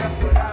That's what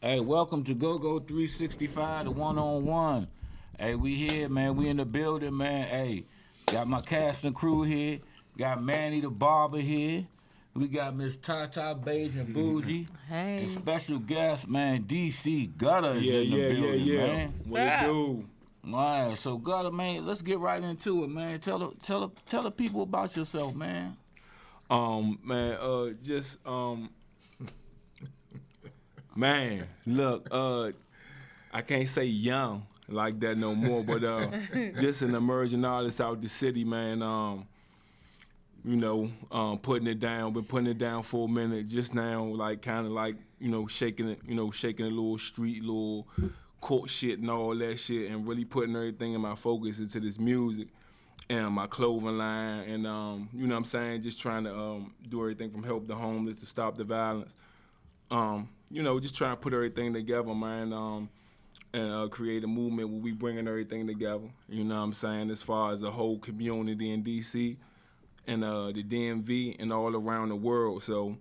Hey, welcome to GoGo 365, the one-on-one. Hey, we here, man. We in the building, man. Hey, got my cast and crew here. Got Manny the barber here. We got Miss Tata Beige and Bougie. And Hey. special guest, man, DC Gutter is in the building, man. What it do? All right, so Gutter, man, let's get right into it, man. Tell the people about yourself, man. Man, look, I can't say young like that no more, but just an emerging artist out the city, man. Putting it down, been putting it down for a minute. Just now, like kind of like shaking it, shaking a little street, little court shit and all that shit, and really putting everything in my focus into this music and my clothing line, and you know what I'm saying, just trying to do everything from help the homeless to stop the violence. Just trying to put everything together, man, and create a movement where we bringing everything together. You know what I'm saying, as far as the whole community in D.C. and the DMV and all around the world. So,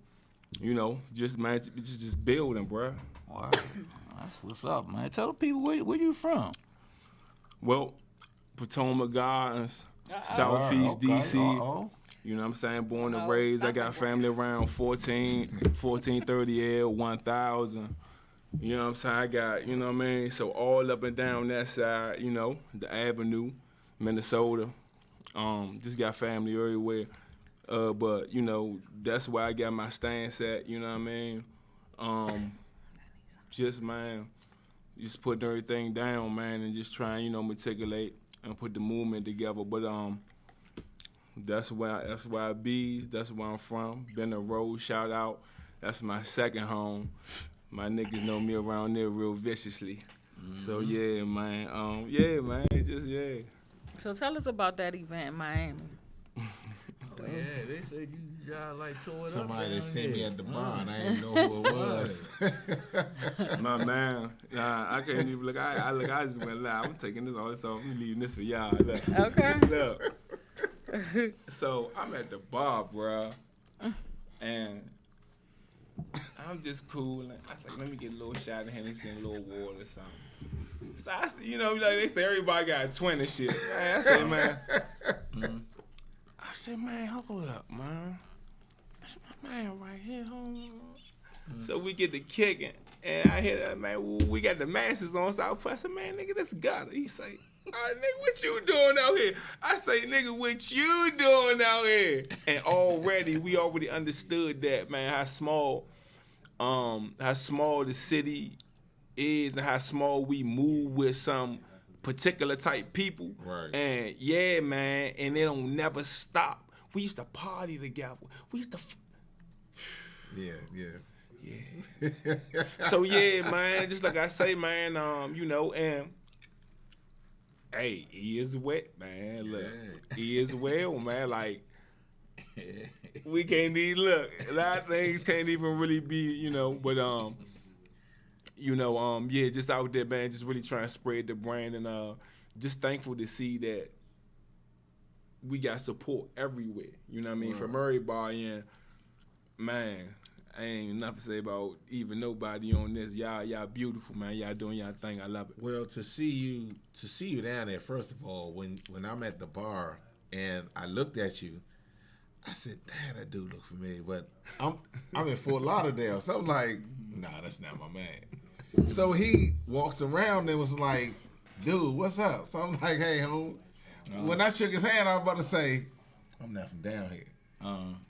just building, bruh. Wow, that's what's up, man. Tell the people where you from. Well, Potomac Gardens, Southeast Okay, D.C. uh-oh. You know what I'm saying? Born and raised. I got family around 1430 L, 1000. You know what I'm saying? I got, you know what I mean? So all up and down that side, the Avenue, Minnesota. Just got family everywhere. But, that's where I got my stance at, you know what I mean? Just putting everything down, man, and just trying, meticulate and put the movement together. But that's where I be. That's where I'm from. Been a road, shout out. That's my second home. My niggas know me around there real viciously. Mm-hmm. So yeah, man. So tell us about that event in Miami. Oh, yeah, they said y'all like tore it Somebody up. seen me at the bar and I didn't know who it was. My man, I can't even look. I just went live. I'm taking this all this off. I'm leaving this for y'all. Look. Okay. Look. So I'm at the bar, bruh, and I'm just cool. And I was like, let me get a little shot of Hennessy and a little water or something. So I, like they say, everybody got a 20 shit. Man, I say, man. I said, man, hold up, man. That's my man right here, hold on. So we get to kicking, and I hear that, man, we got the masses on South Park. I said, man, nigga, that's got it. He say, all right, nigga, what you doing out here? I say, nigga, what you doing out here? And we already understood that, man, how small the city is and how small we move with some particular type people. Right. And yeah, man, and they don't never stop. We used to party together. We used to Yeah. So yeah, man, just like I say, man, and hey, he is wet, man. Look, he is well, man. Like, we can't even look. A lot of things can't even really be, but just out there, man, just really trying to spread the brand, and just thankful to see that we got support everywhere. You know what I mean? From everybody, and man, I ain't nothing to say about even nobody on this. Y'all beautiful, man. Y'all doing y'all thing. I love it. Well, to see you down there, first of all, when I'm at the bar and I looked at you, I said, damn, that dude look familiar. But I'm in Fort Lauderdale, so I'm like, nah, that's not my man. So he walks around and was like, dude, what's up? So I'm like, hey, home. When I shook his hand, I was about to say, I'm not from down here.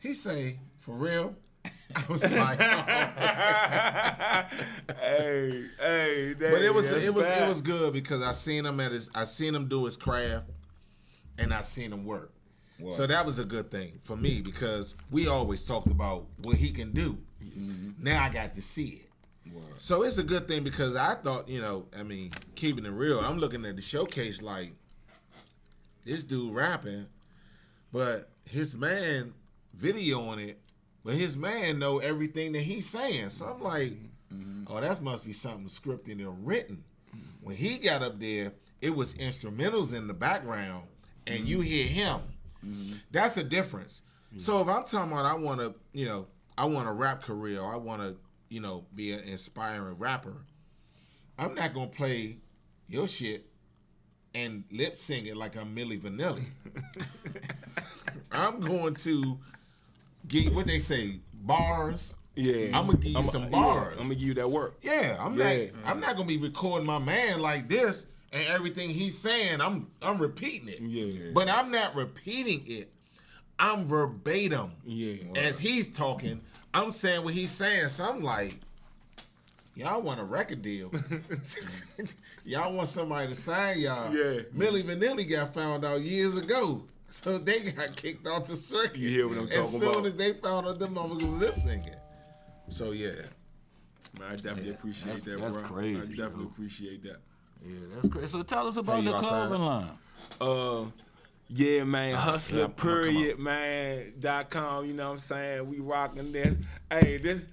He say, for real? I was like, oh. hey, but it was good because I seen him do his craft, and I seen him work. Wow. So that was a good thing for me because we always talked about what he can do. Mm-hmm. Now I got to see it. Wow. So it's a good thing because I thought, keeping it real, I'm looking at the showcase like this dude rapping, but his man videoing it. But his man know everything that he's saying. So I'm like, oh, that must be something scripted and written. When he got up there, it was instrumentals in the background, and you hear him. That's a difference. So if I'm talking about I want a rap career, or I want to you know, be an inspiring rapper, I'm not gonna play your shit and lip sing it like I'm Milli Vanilli. I'm going to get what they say, bars. Yeah, I'm gonna give you some bars. I'm gonna give you that work. Yeah, I'm not gonna be recording my man like this and everything he's saying. I'm repeating it. Yeah. But I'm not repeating it. I'm verbatim. Yeah. As he's talking, I'm saying what he's saying. So I'm like, y'all want a record deal? Y'all want somebody to sign y'all? Yeah. Milli Vanilli got found out years ago. So they got kicked off the circuit. You hear what I'm talking As soon about? as they found out them motherfuckers was lip singing. So yeah. Man, I definitely appreciate that, that's bro. crazy, I definitely yo. appreciate that. Yeah, that's crazy. So tell us about you the outside? clothing line. Yeah, man, yeah, hustler, I'm gonna come period, man, .com, you know what I'm saying? We rocking this. Hey, this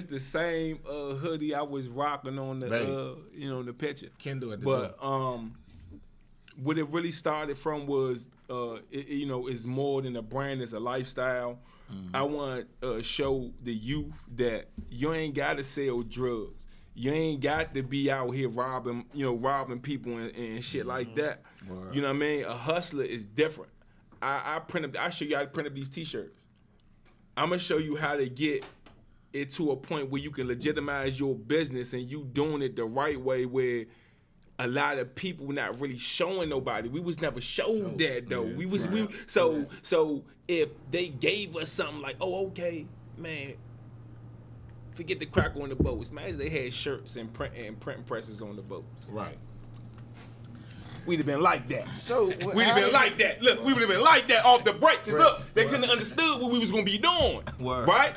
the same hoodie I was rocking on the, Babe. you know, the picture. Can do it. But what it really started from was, you know, it's more than a brand, it's a lifestyle. I want to show the youth that you ain't got to sell drugs. You ain't got to be out here robbing people and shit like that. Word. You know what I mean? A hustler is different. I show you how to print up these t-shirts. I'm gonna show you how to get it to a point where you can legitimize your business and you doing it the right way, where a lot of people not really showing nobody. We was never showed that though. Yeah, So if they gave us something like, oh, okay, man, forget the crack on the boats. Imagine they had shirts and print presses on the boats. right. We'd have been like that. So We'd have been like that. Look, we would have been like that off the break. Cause look, they couldn't have understood what we was gonna be doing. Word. Right?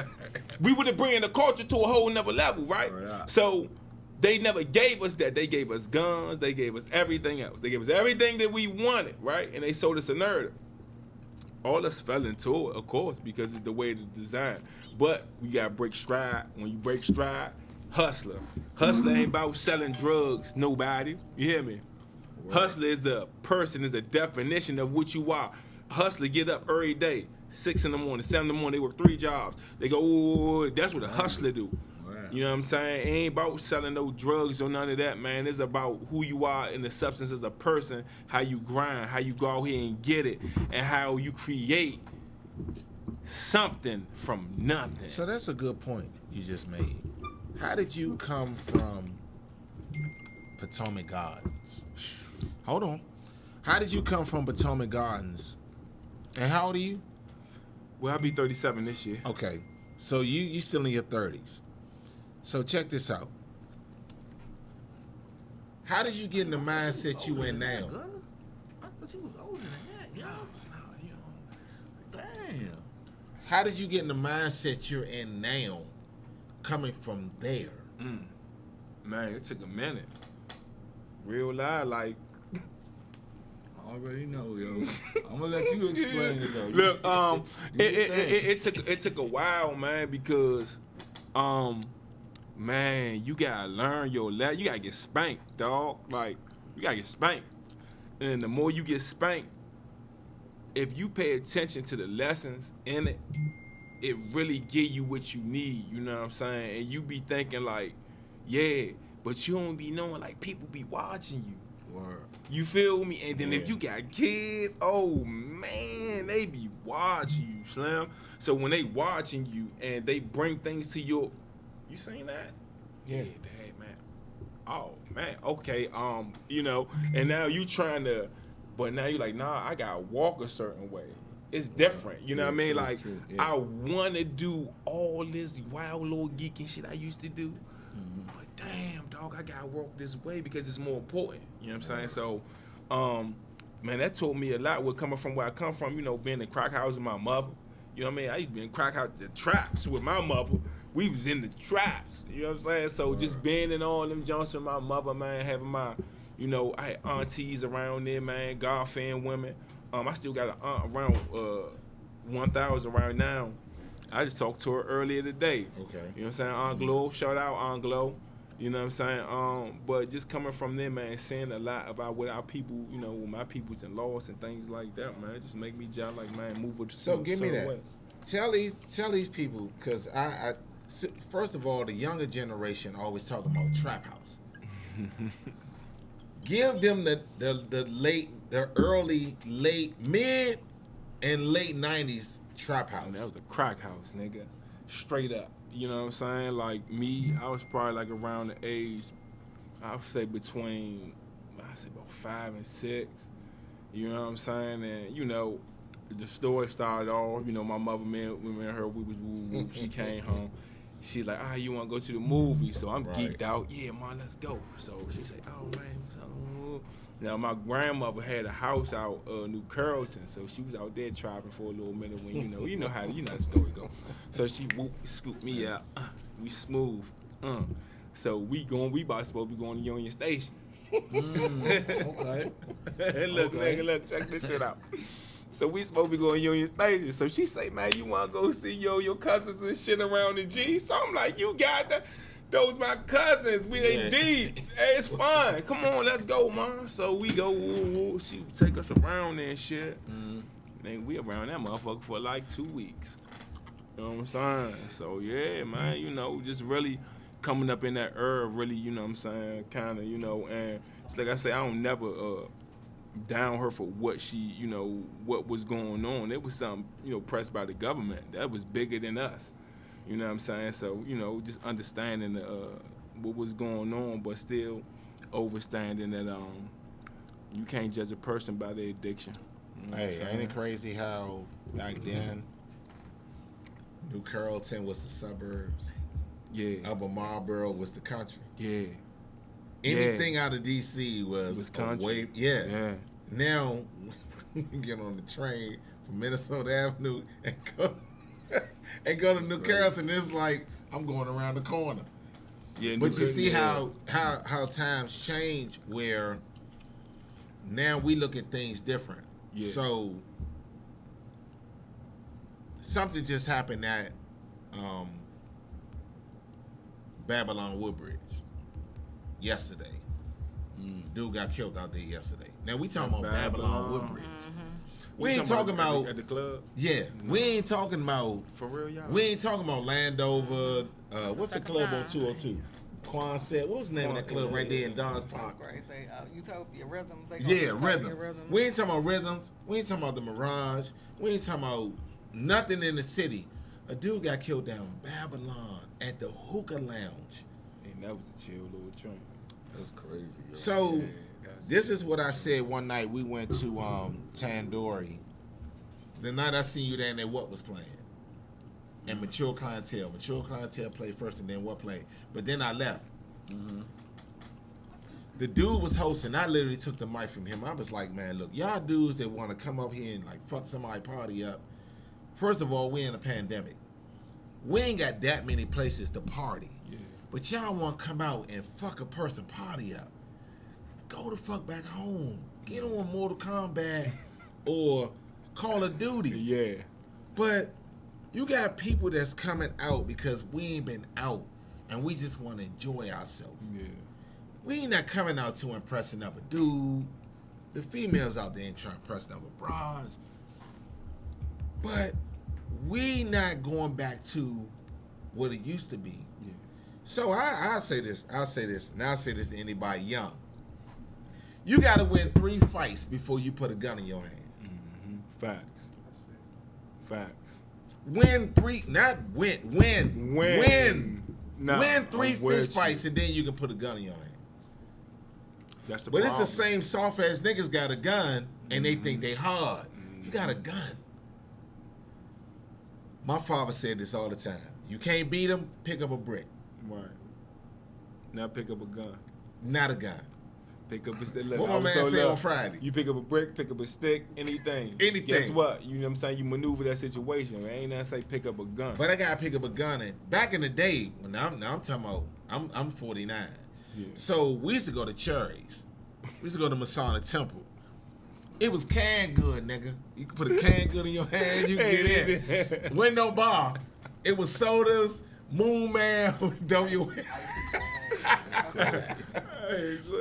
We would have bringing the culture to a whole nother level, right? Word up. So they never gave us that. They gave us guns. They gave us everything else. They gave us everything that we wanted, right? And they sold us a narrative. All us fell into it, of course, because it's the way it's designed. But we gotta break stride. When you break stride, hustler. Hustler ain't about selling drugs, nobody. You hear me? Hustler is a person, is a definition of what you are. Hustler get up every day, 6 in the morning, 7 in the morning, they work 3 jobs. They go, ooh, that's what a hustler do. Right. You know what I'm saying? It ain't about selling no drugs or none of that, man. It's about who you are in the substance as a person, how you grind, how you go out here and get it, and how you create something from nothing. So that's a good point you just made. How did you come from Potomac Gardens? Hold on. How did you come from Potomac Gardens? And how old are you? Well, I'll be 37 this year. Okay. So you still in your 30s. So check this out. How did you get in the mindset you in now? I thought he was older than that, yo. Damn. How did you get in the mindset you're in now, coming from there? Man, it took a minute. Real life, like, I already know, yo. I'm gonna let you explain it though. look, Do your thing. it took a while, man, because, man, you gotta learn your lesson. You gotta get spanked, dog. Like, you gotta get spanked, and the more you get spanked, if you pay attention to the lessons in it, it really give you what you need. You know what I'm saying? And you be thinking like, yeah, but you don't be knowing like people be watching you. Word. You feel me? And then Yeah. if you got kids, oh man, they be watching you, Slim. So when they watching you and they bring things to your, you seen that? Yeah. Dad, man. Oh man, okay, you know, and now you trying to, but now you like, nah, I gotta walk a certain way. It's different, you know what I mean? true, Like, true, yeah. I wanna do all this wild little geeking shit I used to do. But damn, dog, I gotta work this way because it's more important. You know what I'm saying? So, man, that taught me a lot. With coming from where I come from, you know, being in crack house with my mother. You know what I mean? I used to be in crack house, the traps with my mother. We was in the traps. You know what I'm saying? So just being in all them junks with my mother, man, having my, you know, I had aunties around there, man, God-fearing women. I still got an aunt around 1,000 right now. I just talked to her earlier today. Okay. You know what I'm saying? Aunt Glow, shout out Aunt Glow. You know what I'm saying? But just coming from there, man, seeing a lot about what our people, you know, with my peoples and laws and things like that, man, it just make me jolly like, man, move with So give me certain that. way. Tell these people, because first of all, the younger generation always talking about trap house. Give them the early, late, mid, and late 90s trap house. And that was a crack house, nigga. Straight up. You know what I'm saying? Like me, I was probably like around the age, I would say between, I'd say about 5 and 6. You know what I'm saying? And, you know, the story started off, you know, my mother, me and her, we was woo-woo. She came home. She's like, you want to go to the movie? So I'm geeked out. Yeah, man, let's go. So she said, oh, man. Now, my grandmother had a house out New Carrollton, so she was out there traveling for a little minute when, you know how the story go. So she scooped me out. We smooth. So we supposed to be going to Union Station. Okay. Look, check this shit out. So we supposed to be going to Union Station. So she say, man, you want to go see your cousins and shit around the G? So I'm like, you got that? Those my cousins. We ain't deep. Hey, it's fine. Come on, let's go, man. So we go. Woo. She take us around there and shit. And we around that motherfucker for like 2 weeks. You know what I'm saying? So yeah, man. You know, just really coming up in that era. Really, you know what I'm saying? Kind of, you know. And like I say, I don't never down her for what she, you know, what was going on. It was something, you know, pressed by the government that was bigger than us. You know what I'm saying? So, you know, just understanding what was going on, but still understanding that you can't judge a person by their addiction. You know Hey, ain't it crazy how back then New Carrollton was the suburbs, Upper Marlboro was the country. Yeah. Anything out of D.C. was country. Yeah. Now, you get on the train from Minnesota Avenue and go to New Carrollton, it's like I'm going around the corner. Yeah, but you see how times change, where now we look at things different. Yeah. So something just happened at Babylon Woodbridge yesterday. Dude got killed out there yesterday. Now we talking about Babylon Woodbridge. We ain't talking about at the club. Yeah, we ain't talking about For real, y'all. We ain't talking about Landover. What's the club on 202? Quan said, what was the name of that club right there in Dodge Park? Right, say Utopia Rhythms. Yeah, Rhythms. We ain't talking about Rhythms. We ain't talking about the Mirage. We ain't talking about nothing in the city. A dude got killed down Babylon at the Hookah Lounge. And that was a chill little joint. That's crazy. Yo. So this is what I said one night. We went to Tandoori. The night I seen you there, and What was playing. And Mature Clientele. Mature Clientele played first, and then What played. But then I left. The dude was hosting. I literally took the mic from him. I was like, man, look, y'all dudes that want to come up here and like fuck somebody party up. First of all, we in a pandemic. We ain't got that many places to party. Yeah. But y'all want to come out and fuck a person party up. Go the fuck back home. Get on Mortal Kombat or Call of Duty. Yeah. But you got people that's coming out because we ain't been out and we just want to enjoy ourselves. Yeah. We ain't not coming out to impress another dude. The females out there ain't trying to impress another bras. But we not going back to what it used to be. Yeah. So I'll say this, and I'll say this to anybody young. You got to win 3 fights before you put a gun in your hand. Facts. Win 3, not win. Win Nah, 3 I'm with fist you. fights, and then you can put a gun in your hand. That's the But problem. it's the same soft ass niggas got a gun and they think they hard. You got a gun. My father said this all the time. You can't beat them, pick up a brick. Right. Now pick up a gun. Not a gun. Pick up a stick. Look, What I my was man so said on look, Friday. You pick up a brick, pick up a stick, anything. Anything. Guess what? You know what I'm saying? You maneuver that situation. It ain't nothing say pick up a gun. But I gotta pick up a gun. And back in the day, when I'm talking about, I'm 49. Yeah. So we used to go to Cherries. We used to go to Masonic Temple. It was canned good, nigga. You could put a canned good in your hand, you can get in. Window bar. It was sodas, Moon Man, W.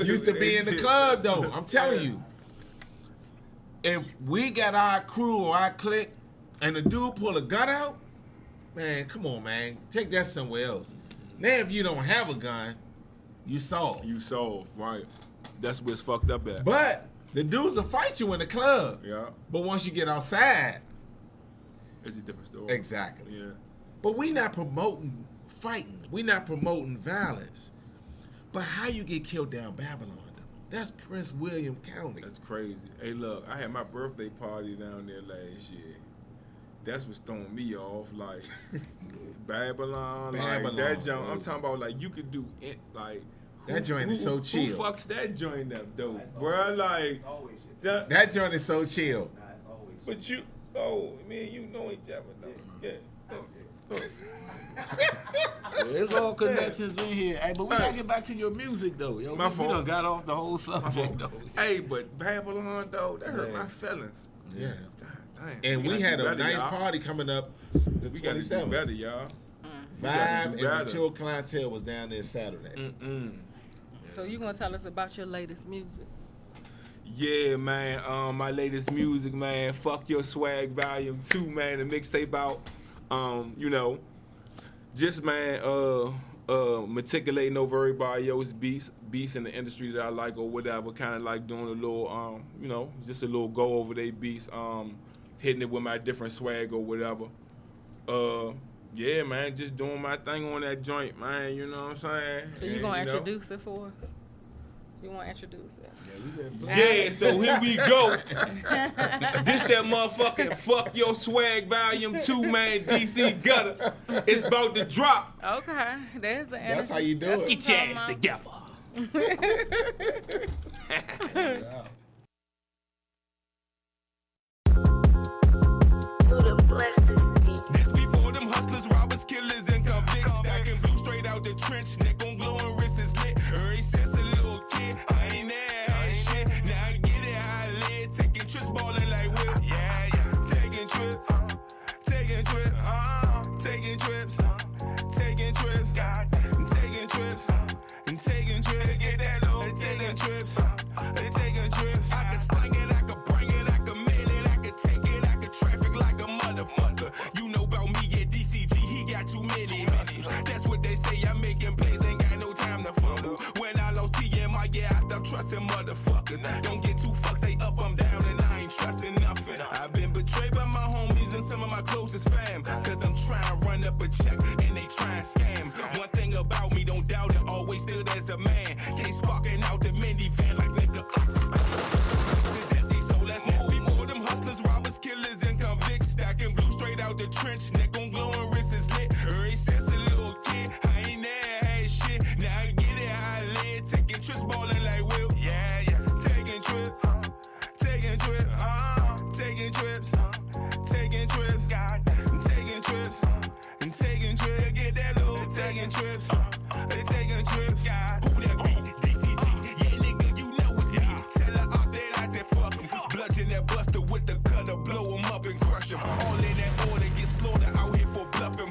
Used to be in the club though. I'm telling you. If we got our crew or our clique and the dude pull a gun out, Man, come on, man. Take that somewhere else. Now, if you don't have a gun, you soft. You soft, right? That's what's fucked up at. But the dudes will fight you in the club. Yeah, But once you get outside, it's a different story. exactly. Yeah. But we not promoting fighting. We not promoting violence. But how you get killed down Babylon, though? That's Prince William County. That's crazy. Hey, look, I had my birthday party down there last year. That's what's throwing me off. Like Babylon, like that joint. I'm talking about like you could do it. Like That joint is so chill. Who fucks that joint up though, bro? Like That joint is so chill. But you, oh man, you know each other though. Yeah. There's all connections in here. Hey, but we gotta get back to your music though. Yo, My we fault. done got off the whole subject though. Hey, but Babylon though, that hurt Yeah. my feelings. Yeah. God damn. And we gotta had do a better, nice y'all. party coming up the We gotta do 27th. better, y'all. Vibe gotta and do better. Mature Clientele was down there Saturday. So you gonna tell us about your latest music? Yeah, man. My latest music, man. Fuck Your Swag Volume 2, man. The mixtape about, you know, just man, matriculating over everybody else's beats in the industry that I like or whatever. Kind of like doing a little, you know, just a little go over their beats, hitting it with my different swag or whatever. Yeah, man, just doing my thing on that joint, man. You know what I'm saying? So you And, gonna know, introduce it for us? You wanna introduce it? Yeah, so here we go. This that motherfucking Fuck Your Swag Volume 2, man, DC Gutter. It's about to drop. Okay, there's the That's energy. how you do That's it. what Get your I'm ass talking together. This before them hustlers, robbers, killers, and convicts. Stacking blue straight out the trench, neck on glowing, wrist is lit. Every since a little kid, I ain't there, I ain't shit. Now I get it how I live, taking trips, balling like whip. Yeah, yeah. Taking trips, taking trips, taking trips, taking trips, taking trips, and taking trips. Get that low, taking trips, taking trips. I can sling it, I can bring it, I can mail it, I can take it, I can traffic like a motherfucker. You know about me, yeah, DCG, he got too many hustles. That's what they say, I'm making plays, ain't got no time to fumble. When I lost TMI, yeah, I stopped trusting motherfuckers. Don't get too fucked, say up, I'm down, and I ain't trusting nothing. I've been betrayed by my homies and some of my closest fam. Cause I'm trying to run up a check, and they try and scam. One thing about me, don't doubt it, always stood as a man. Can't sparking out the minivan like nigga. Is empty, so let's move. Before them hustlers, robbers, killers, and convicts. Stacking blue straight out the trench, neck on glowing, wrist is lit. Every since a little kid, I ain't there, I ain't shit. Now I get it how I live, taking trips, balling like Will. Yeah, yeah. Taking trips, taking trips, taking trips, taking trips, taking trips, and taking trips. Get that low, taking trips, taking trips. Who that be? DCG, yeah, nigga, you know it's me. Tell her out that I said fuck him. Bludgeon that buster with the cutter, blow him up and crush him. All in that order, get slaughtered out here for bluffing.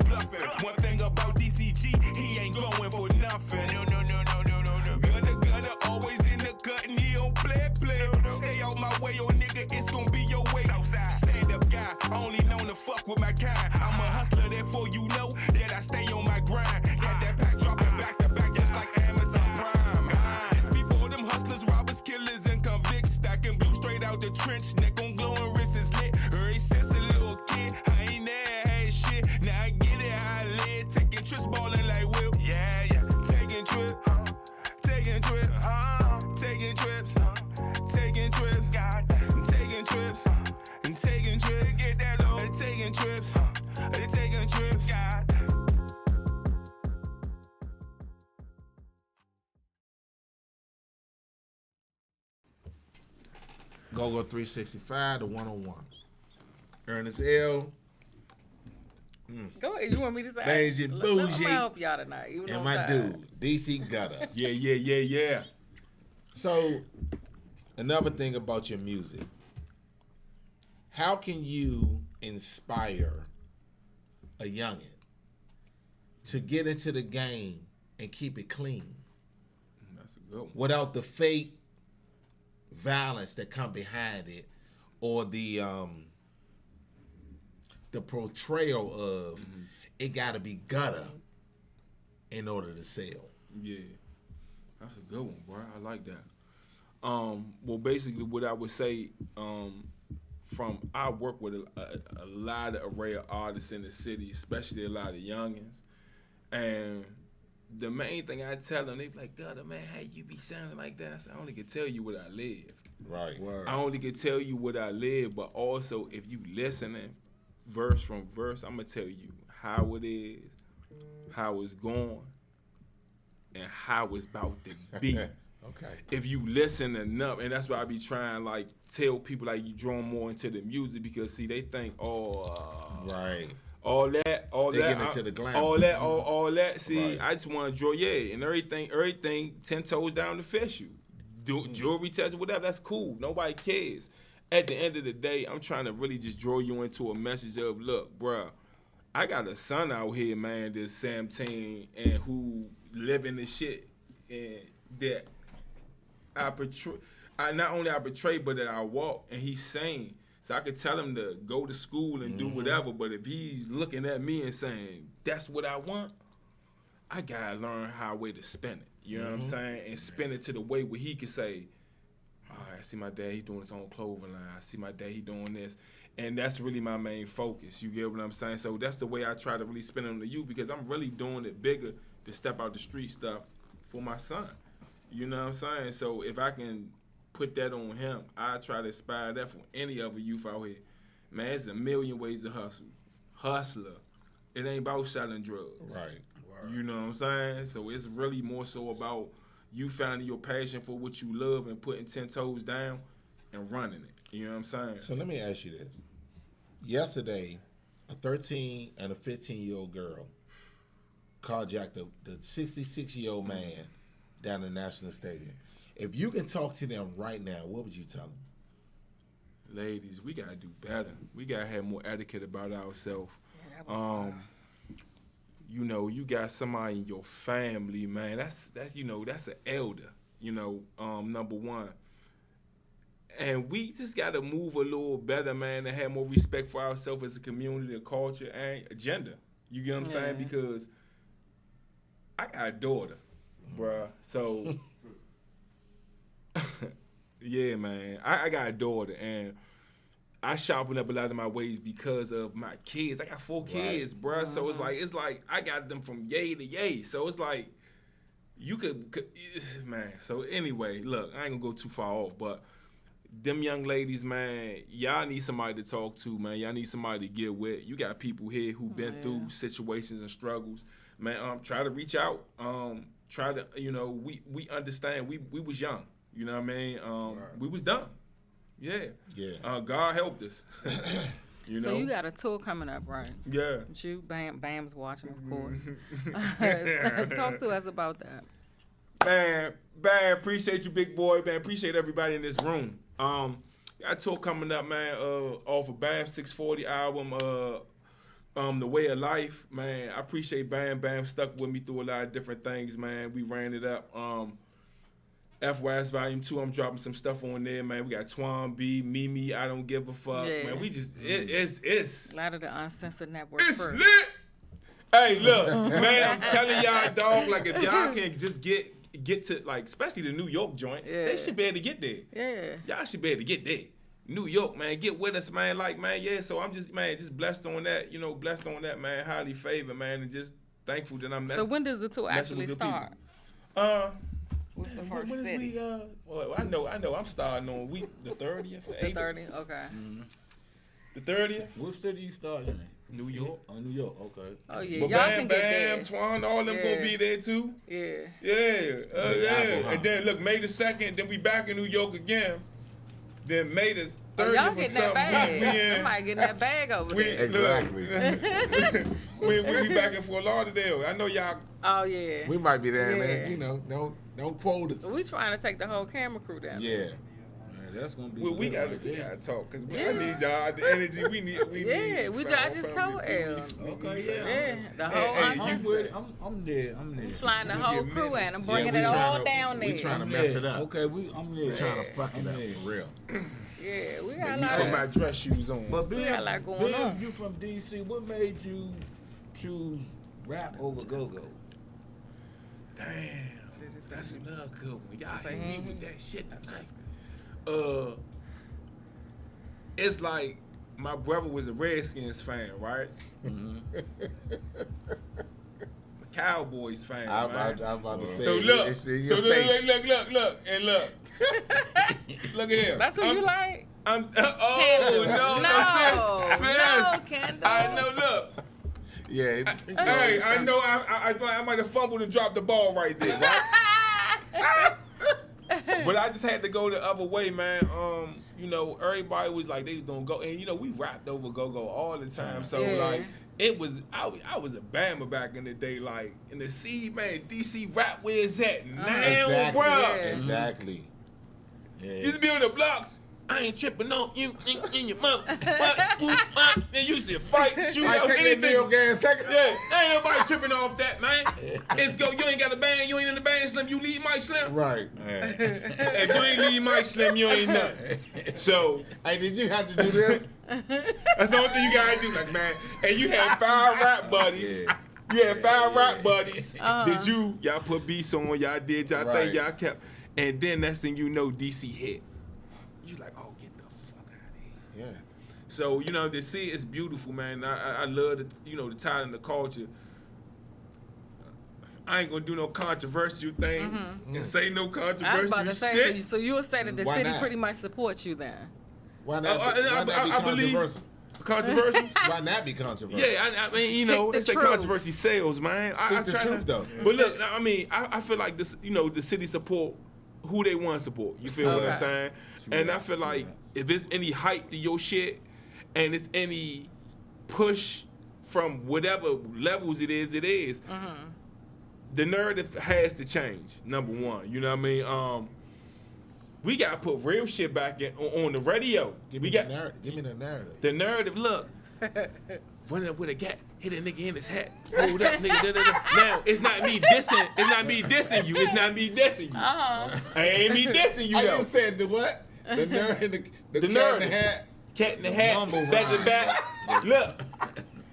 One thing about DCG, he ain't going for nothing. No. Gunner, always in the cut and he don't play. Stay out my way, oh nigga, it's gonna be your way. Stand up guy, only known to fuck with my kind. I'm a hustler, therefore you know that I stay on my grind. Got that pack dropping back to back just like Amazon Prime. It's before them hustlers, robbers, killers, and convicts. Stacking blue straight out the trench, neck on glowing, wrist is lit. Every since a little kid, I ain't there, I ain't shit. Now I get it how I live, taking trips, balling like Will. Yeah, yeah. Taking trips, taking trips, taking trips, taking trips, taking trips, and taking trips. Get that low, taking trips, taking trips. Go 365 to 101. Ernest L. Go ahead. You want me to say? Bougie I'm bougie. gonna help y'all tonight. Even And though my I'm tired. dude, DC Gutter. Yeah. So, another thing about your music. How can you inspire a youngin' to get into the game and keep it clean That's a good one. without the fake violence that come behind it, or the portrayal of it got to be gutter in order to sell. Yeah, that's a good one, bro. I like that. Well, basically, what I would say, I work with a lot of array of artists in the city, especially a lot of youngins, and the main thing I tell them, they be like, "Gutter, man, how you be sounding like that?" I said, "I only can tell you what I live. Right. Word. I only can tell you what I live, but also if you listening verse from verse, I'm gonna tell you how it is, how it's going, and how it's about to be." Okay. If you listen enough, and that's why I be trying like tell people like you draw more into the music because see they think Right. all They that get into the glamour. all that. See, Right. I just want to draw and everything 10 toes down to fish you. Jewelry touch, whatever, that's cool. Nobody cares. At the end of the day, I'm trying to really just draw you into a message of, look, bruh, I got a son out here, man, this 17, and who living the shit and that I portray. Not only I portray, but that I walk, and he's sane. So I could tell him to go to school and do whatever, but if he's looking at me and saying, that's what I want, I gotta learn how way to spin it. You know what I'm saying? And spin it to the way where he can say, all right, I see my dad, he doing his own clothing line. I see my dad, he doing this. And that's really my main focus. You get what I'm saying? So that's the way I try to really spin it on the youth because I'm really doing it bigger to step out the street stuff for my son. You know what I'm saying? So if I can put that on him, I try to inspire that for any other youth out here. Man, there's a million ways to hustle. Hustler. It ain't about selling drugs. Right. You know what I'm saying? So it's really more so about you finding your passion for what you love and putting 10 toes down and running it. You know what I'm saying? So let me ask you this. Yesterday, a 13 and a 15-year-old girl carjacked the 66-year-old man down the National Stadium. If you can talk to them right now, what would you tell them? Ladies, we gotta do better. We gotta have more etiquette about ourselves. Yeah, that was wild. You know, you got somebody in your family, man. That's an elder. Number one. And we just gotta move a little better, man, and have more respect for ourselves as a community, a culture, and agenda. You get what I'm saying? Because I got a daughter, bruh. So yeah, man. I got a daughter, and I sharpen up a lot of my ways because of my kids. I got 4 kids, bruh. So it's like I got them from yay to yay. So it's like you could man. So anyway, look, I ain't gonna go too far off, but them young ladies, man, y'all need somebody to talk to, man. Y'all need somebody to get with. You got people here who been through situations and struggles, man. Try to reach out. Try to, we understand. We was young. You know what I mean? We was dumb. Yeah. Yeah. God helped us. So you got a tour coming up, right? Yeah. With you, Bam's watching, of course. Talk to us about that. Man, appreciate you, big boy. Man, appreciate everybody in this room. Got a tour coming up, man, off of Bam 640 album, The Way of Life. Man, I appreciate Bam. Bam stuck with me through a lot of different things, man. We ran it up. FYS Volume 2, I'm dropping some stuff on there, man. We got Twan B, Mimi, I Don't Give a Fuck. Yeah. Man, we just, it's A lot of the Uncensored Network it's first. lit. Hey, look, man, I'm telling y'all, dog, like if y'all can just get to, like, especially the New York joints, they should be able to get there. Yeah. Y'all should be able to get there. New York, man, get with us, man. Like, man, yeah, so I'm just, man, just blessed on that, man, highly favored, man, and just thankful that I'm So when does the tour messing actually with good start? people. What's the first When is city? well, I know. I'm starting on the 30th. The 30, okay. The 30th. What city you starting in? New York. Oh, New York. Okay. Oh, yeah, But y'all Bam, can get Bam, there. Twan, all them gonna be there too. Yeah. Yeah, album, huh? And then look, May the 2nd, then we back in New York again. Then May the 30th Y'all or getting that something. bag. Somebody getting that bag over there. Exactly. we back in Fort Lauderdale. I know y'all. Oh, yeah. We might be there, Yeah. man. Don't quote us. We trying to take the whole camera crew down. Yeah. Man, that's gonna be. We lit gotta right there. talk because I need y'all the energy. We need. Yeah, I just told Elle. Okay, yeah. Yeah, the whole Hey, I'm Uncensored. with it. I'm there. I'm there. We flying the We whole get crew minutes. in. I'm Yeah, bringing we it all tryna- down we there. tryna I'm mess there. it up. Okay, I'm there. We're trying to fuck I'm it up there. for real. Yeah, we got a You lot put of my dress shoes on. But We Bill, got a lot going on. you from DC. What made you choose rap over go-go? Damn, that's another good one. Y'all Say, hit me with that shit tonight. It's like my brother was a Redskins fan, right? A Cowboys fan, I'm man. about to say. So look, it's in so your look, face. look, and look. Look at him. That's who you like? I'm. Kendall. No, sis. No, Kendall. I know. Look. Yeah. Hey, I know. I might have fumbled and dropped the ball right there, right? But I just had to go the other way, man. You know, everybody was like they was gonna go, and you know we rapped over go-go all the time. So Yeah. like it was, I was a Bama back in the day, like in the C, man. DC rap, where is that now, Exactly. bro? Yeah. Exactly. Yeah. Used to be on the blocks. I ain't tripping on you in your mouth. They used to fight, shoot I up take that anything. damn gas. Yeah, ain't nobody tripping off that, man. It's go. You ain't got a band. You ain't in the band, Slim. You lead Mike Slim. Right. If you ain't lead Mike Slim, you ain't nothing. So Hey, did you have to do this? that's the only thing you gotta do, like man. And you had 5 rap buddies. Yeah. You had 5 rap buddies. Uh-huh. Did y'all put beats on? Y'all did y'all Right. thing. Y'all kept. And then next thing you know, DC hit. You like, oh, get the fuck out of here. Yeah. So you know, the city is beautiful, man. I love the the talent and the culture. I ain't gonna do no controversial things and say no I was controversial about to say, shit. so you would say that the Why city not? pretty much supports you then? Why not? Why not be I believe- controversial? Controversial? Why not be controversial? Yeah, I mean, you know, Pick they the say truth. controversy sales, man. Speak the truth, though. But look, I mean, I feel like this, the city support who they want to support. You feel what I'm Okay. saying? And I feel like if there's any hype to your shit and it's any push from whatever levels it is, the narrative has to change, number one. You know what I mean? We got to put real shit back on the radio. Give we me got the narrative. Give me the narrative. the narrative, look. Running up with a gat, hit a nigga in his hat. Hold up, nigga. Da, da, da. Now, it's not me dissing. It's not me dissing you. It's not me dissing you. I ain't me dissing you, I though. just said the what? The narrative. The cat in narrative. the hat. Cat in the hat, Mumble back to rhyme. back. Look,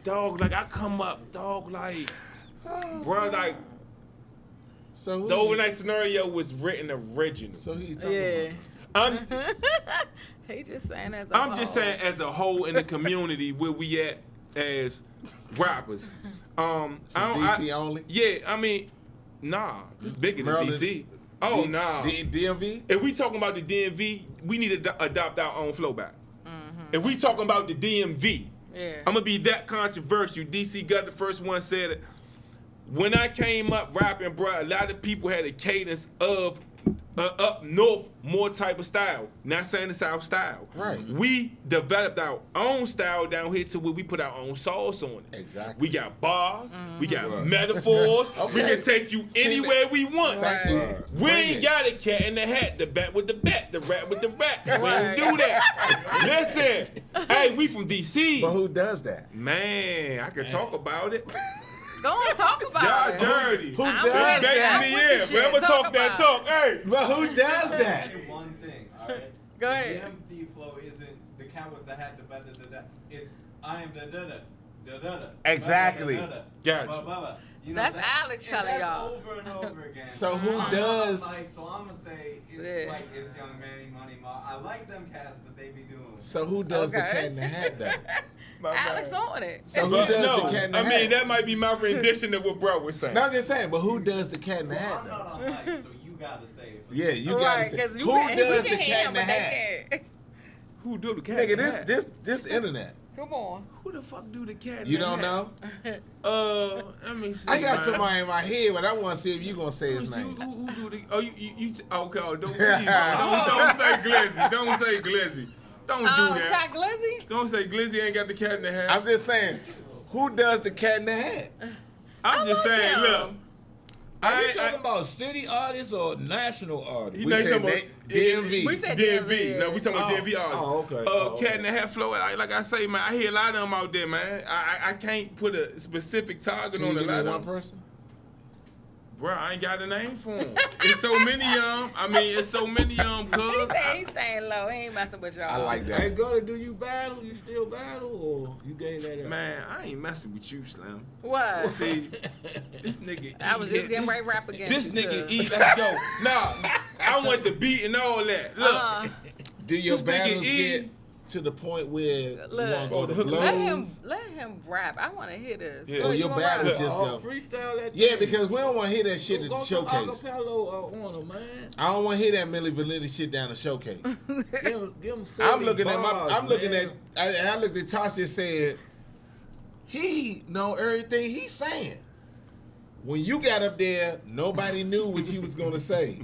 dog, like I come up, dog, like, bro, like, So who the you- overnight scenario was written original. So who you talking Yeah. I'm, He just saying as a I'm just whole. saying, as a whole in the community where we at as rappers. I about? don't, DC only? Yeah, I mean, nah, it's bigger than Maryland, DC. Oh, nah. DMV? If we talking about the DMV, we need to adopt our own flow back. If we talking about the DMV, Yeah. I'm gonna be that controversial. DC got the first one said it. When I came up rapping, bro, a lot of people had a cadence of up north, more type of style. Not saying the South style. Right. We developed our own style down here to where we put our own sauce on it. Exactly. We got bars, we got Right. metaphors. We Okay. can take you See, anywhere we want. Thank you. Right. We Bring ain't it. got a cat in the hat, the bat with the bat, the rat with the rat. We Right. don't do that. Listen, hey, we from DC. But who does that? Man, I can talk about it. Go on, talk about Y'all it. dirty. Who I'm does ready. Back I'm in the with year, the but shit. I'm gonna talk that about talk. Hey, But who does that? Say one thing, all right? Go ahead. The DMV flow isn't the cat with the hat, the da da da. It's I am da da da da da. Exactly. Gotcha. You That's that- Alex and telling that's y'all. over and over again. So who I'm does- Like, so I'm gonna say, Yeah. like, it's Young Manny, Money Ma. I like them cats, but they be doing. So who does the Okay. cat in the hat though? my Alex bad. on it. So who But does no, the cat in the I hat? mean, that might be my rendition of what bro was saying. No, I'm just saying, but who does the cat in the Well, hat I'm not though? on mic, so you gotta say it. Yeah, you gotta Right, say. 'cause you Who can- does we the can cat hear, in the but they hat? can't. Who do the cat? Nigga, in the hat? this internet. Come on. Who the fuck do the cat? in You the don't hat? know? Let me see. I got man. somebody in my head, but I want to see if you gonna say his Who name. do the? Oh, you okay? Oh, don't say Glizzy. Don't say Glizzy. Don't do Oh, that. Shot Glizzy? Don't say Glizzy ain't got the cat in the hat. I'm just saying, who does the cat in the hat? I'm just like saying, him. look. Are you I- talking about city artists or national artists? You We know you said talking about DMV. We said DMV. No, we talking about Oh. DMV artists. Oh, okay. Oh, Cat okay. in the hat flow. Like I say, man, I hear a lot of them out there, man. I can't put a specific target Can you on a give lot me of one them. person? Bro, I ain't got a name for him. It's so many it's so many He cuz. said he's staying low. He ain't messing with y'all. I like Hey, that. Gutter, do you battle? You still battle, or you gave that up? Man, I ain't messing with you, Slim. What? See, this nigga. I was just getting this, ready to rap again. This nigga eat. Let's go. Nah, I want the beat and all that. Look, Do your This nigga battles E. get to the point where you Look, want to go to let him rap. I want to hear this. Yeah. Go, Oh, you your wanna battles rap? just go. Freestyle that. Yeah, thing. because we don't want to hear that shit at Go the to showcase. acapella on him, man. I don't want to hear that Milli Vanilli shit down the showcase. Give him 40 I'm looking at bars, I'm looking man. at. I looked at Tasha and said, he know everything he's saying. When you got up there, nobody knew what you was gonna say.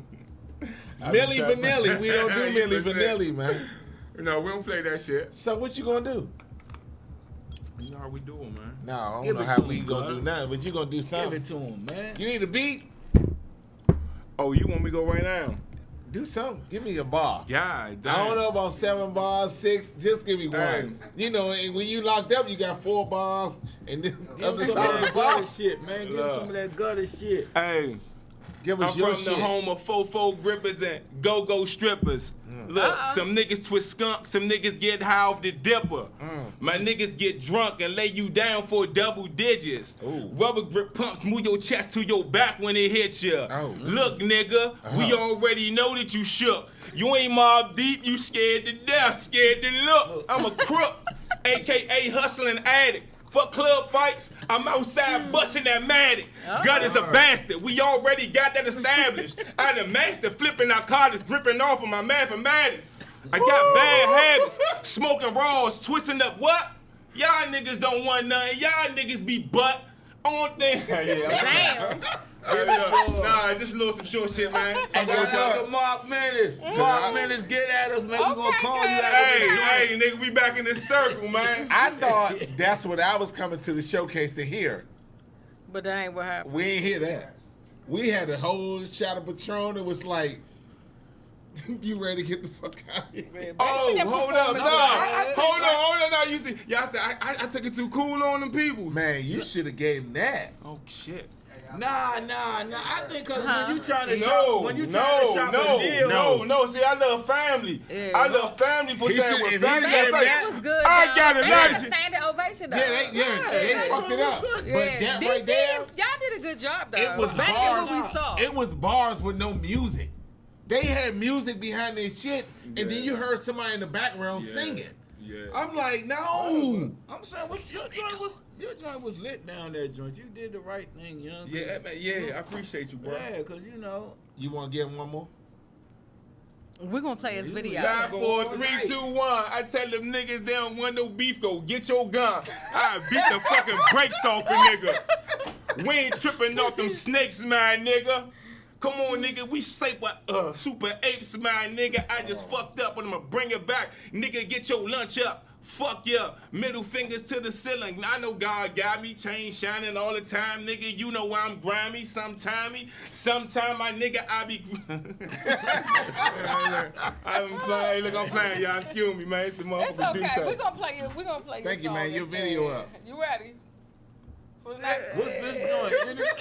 Milli Vanilli, we don't do Milli Vanilli, man. no, we don't play that shit. So what you gonna do? You know how we do it, man. No, I don't Give know it how to we him, gonna bud. do nothing, but you gonna do Give something. it to him, man. You need a beat? Oh, you want me to go right now? Do something. Give me a bar. God damn. I don't know about 7 bars, 6. Just give me one. Hey. You know, and when you locked up, you got 4 bars, and then Give up him the some top of of the that bar, gutter shit, man. Give him Look. some of that gutter shit. Hey, give I'm us your from shit. the home of fofo grippers and go-go strippers. Look, some niggas twist skunk, some niggas get high off the dipper. My niggas get drunk and lay you down for double digits. Ooh. Rubber grip pumps move your chest to your back when it hits you. Oh. Look, nigga, we already know that you shook. You ain't Mob Deep, you scared to death, scared to look. I'm a crook, AKA hustling addict. Fuck club fights, I'm outside busting that Matic. God is a bastard, we already got that established. I the master flipping narcotics, dripping off of my mathematics. I got bad habits, smoking raws, twisting up what? Y'all niggas don't want nothing, y'all niggas be butt. On thing. Damn. Nah, just a little some short shit, man. Shout out to Mark Menace. Mark Menace, get at us, man. We gonna Okay, call you good. after the joint. Hey, nigga, we back in this circle, man. I thought that's what I was coming to the showcase to hear. But that ain't what happened. We ain't hear that. We had a whole shot of Patron. It was like, you ready to get the fuck out of here? Oh, That hold up, performance nah. was good. Hold on. No, you see, y'all said I took it too cool on them peoples. Man, you should have gave him that. Oh shit. Nah. I think 'cause when you trying to No, shop, when you trying to shop a deal, no. See, I love family. Yeah. I love family for He saying should- what if he family gave is. that- It was good. I y'all. got a They lot got of a shit. standing ovation though. They fucked it up. Yeah. But that DC, right there, y'all did a good job though. it was Better bars. than what we saw. It was bars with no music. They had music behind their shit, and then you heard somebody in the background singing. Yeah. I'm like, no. I'm saying, your joint was lit down there, joint. You did the right thing, young. Yeah, man, yeah, I appreciate you, bro. Yeah, 'cause you know. You want to get one more? We're gonna play his video. 5, 4, 3, 2, 1. I tell them niggas they don't want no beef, go get your gun. I beat the fucking brakes off a nigga. We ain't tripping off them snakes, my nigga. Come on, nigga, we super apes, my nigga. I just fucked up and I'ma bring it back. Nigga, get your lunch up. Fuck yeah, middle fingers to the ceiling. I know God got me, chain shining all the time, nigga. You know why I'm grimy, sometime my nigga I be. I'm playing, look, I'm playing, y'all. Excuse me, man. It's the motherfucker It's okay. producer. We're gonna play you. We're gonna play Thank you, song man. Your instead. video up. You ready? For the next What's this joint?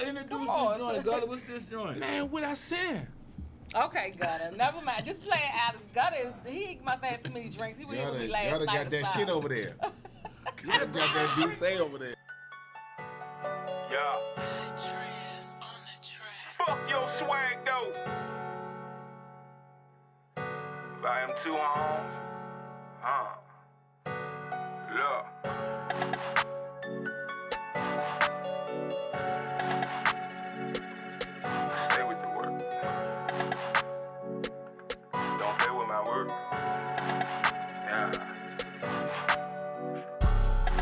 Introduce Come this on, joint, Gutter. What's this joint? Man, what I said? Okay, Gutter. Never mind. Just play it out. Gutter he must have had too many drinks. He was with me last Y'all night. got that or shit something. over there. Y'all got that DC over there. Yeah. Fuck your swag, though. Buy him 2 homes. Look. Stay with the work. Don't play with my work. Yeah.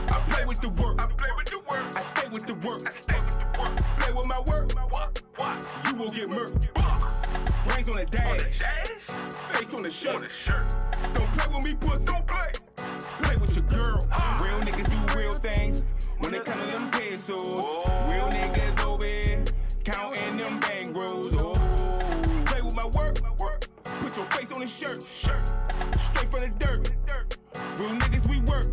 I play with the work. I stay with the work. Play with my work. You will get murked. Rings on the dash. Face on the shirt. Don't play with me, pussy. Play with your girl. Real niggas do real things. When it comes to them pesos. Real niggas over here counting them bang rolls. Oh. Play with my work. Put your face on the shirt. Straight from the dirt. Real niggas we work.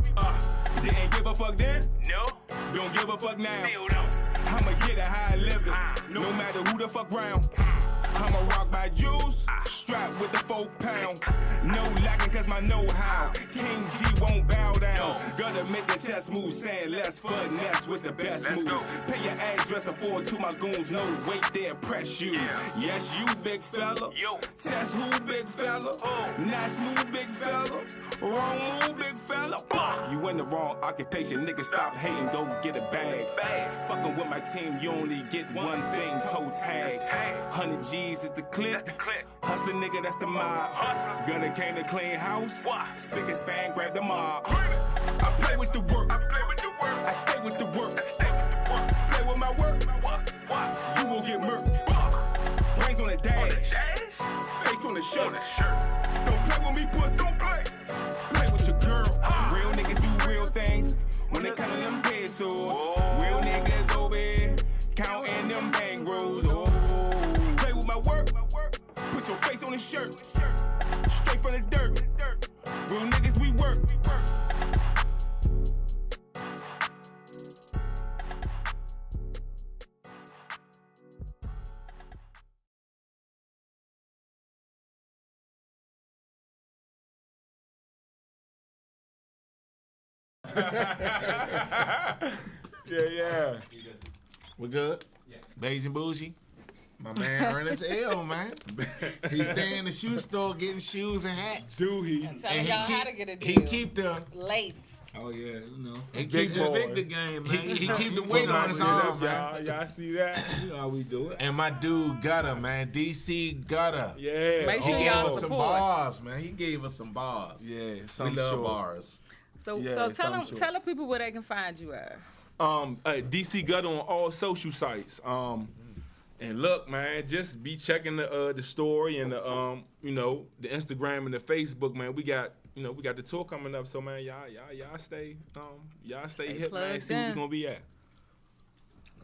Didn't give a fuck then. No. Don't give a fuck now. I'ma get it how I live it. No matter who the fuck round. I'ma rock my juice, strapped with the 4 pound. No lacking cause my know-how. King G won't bow down. Gotta make a chess move, saying less finesse with the best moves. Pay your address and forward to my goons. No wait there, press you. Yes, you big fella. Test who big fella. Not smooth big fella. Wrong move big fella. You in the wrong occupation, nigga. Stop hating, go get a bag. Fucking with my team, you only get one thing. Toe tag. 100 G's is the clip. Hustler nigga, that's the mob. Gonna came to clean house. Spick and span, grab the mob. I play with the work. I stay with the work. Play with my work. You will get murked. Brains on the dash. Face on the shirt. Don't play with me, pussy. Play with your girl. Real niggas do real things when they come to them pesos. Real niggas over here counting them bang rolls. Play with my work. Put your face on the shirt. Straight from the dirt. Real niggas, we work. Yeah. We good? Yeah. Beige and bougie. My man Ernest L, man. He stay in the shoe store getting shoes and hats. Do he? Telling y'all how to get a He deal. keep the Laced. Oh yeah, you know. he Big keep the boy. Victor game, man. he You keep the know weight how on we his do arm, that, man. Y'all see that? You know how we do it. And my dude Gutter, man, DC Gutter. Yeah. Make He sure gave y'all us some support. bars, man. He gave us some bars. Yeah, We some love sure. bars. So Yeah, so tell some them sure. tell the people where they can find you at. DC Gutter on all social sites. And look, man, just be checking the story and the the Instagram and the Facebook, man. We got the tour coming up, so man, y'all stay hip, man. plugged See where we in. gonna be at.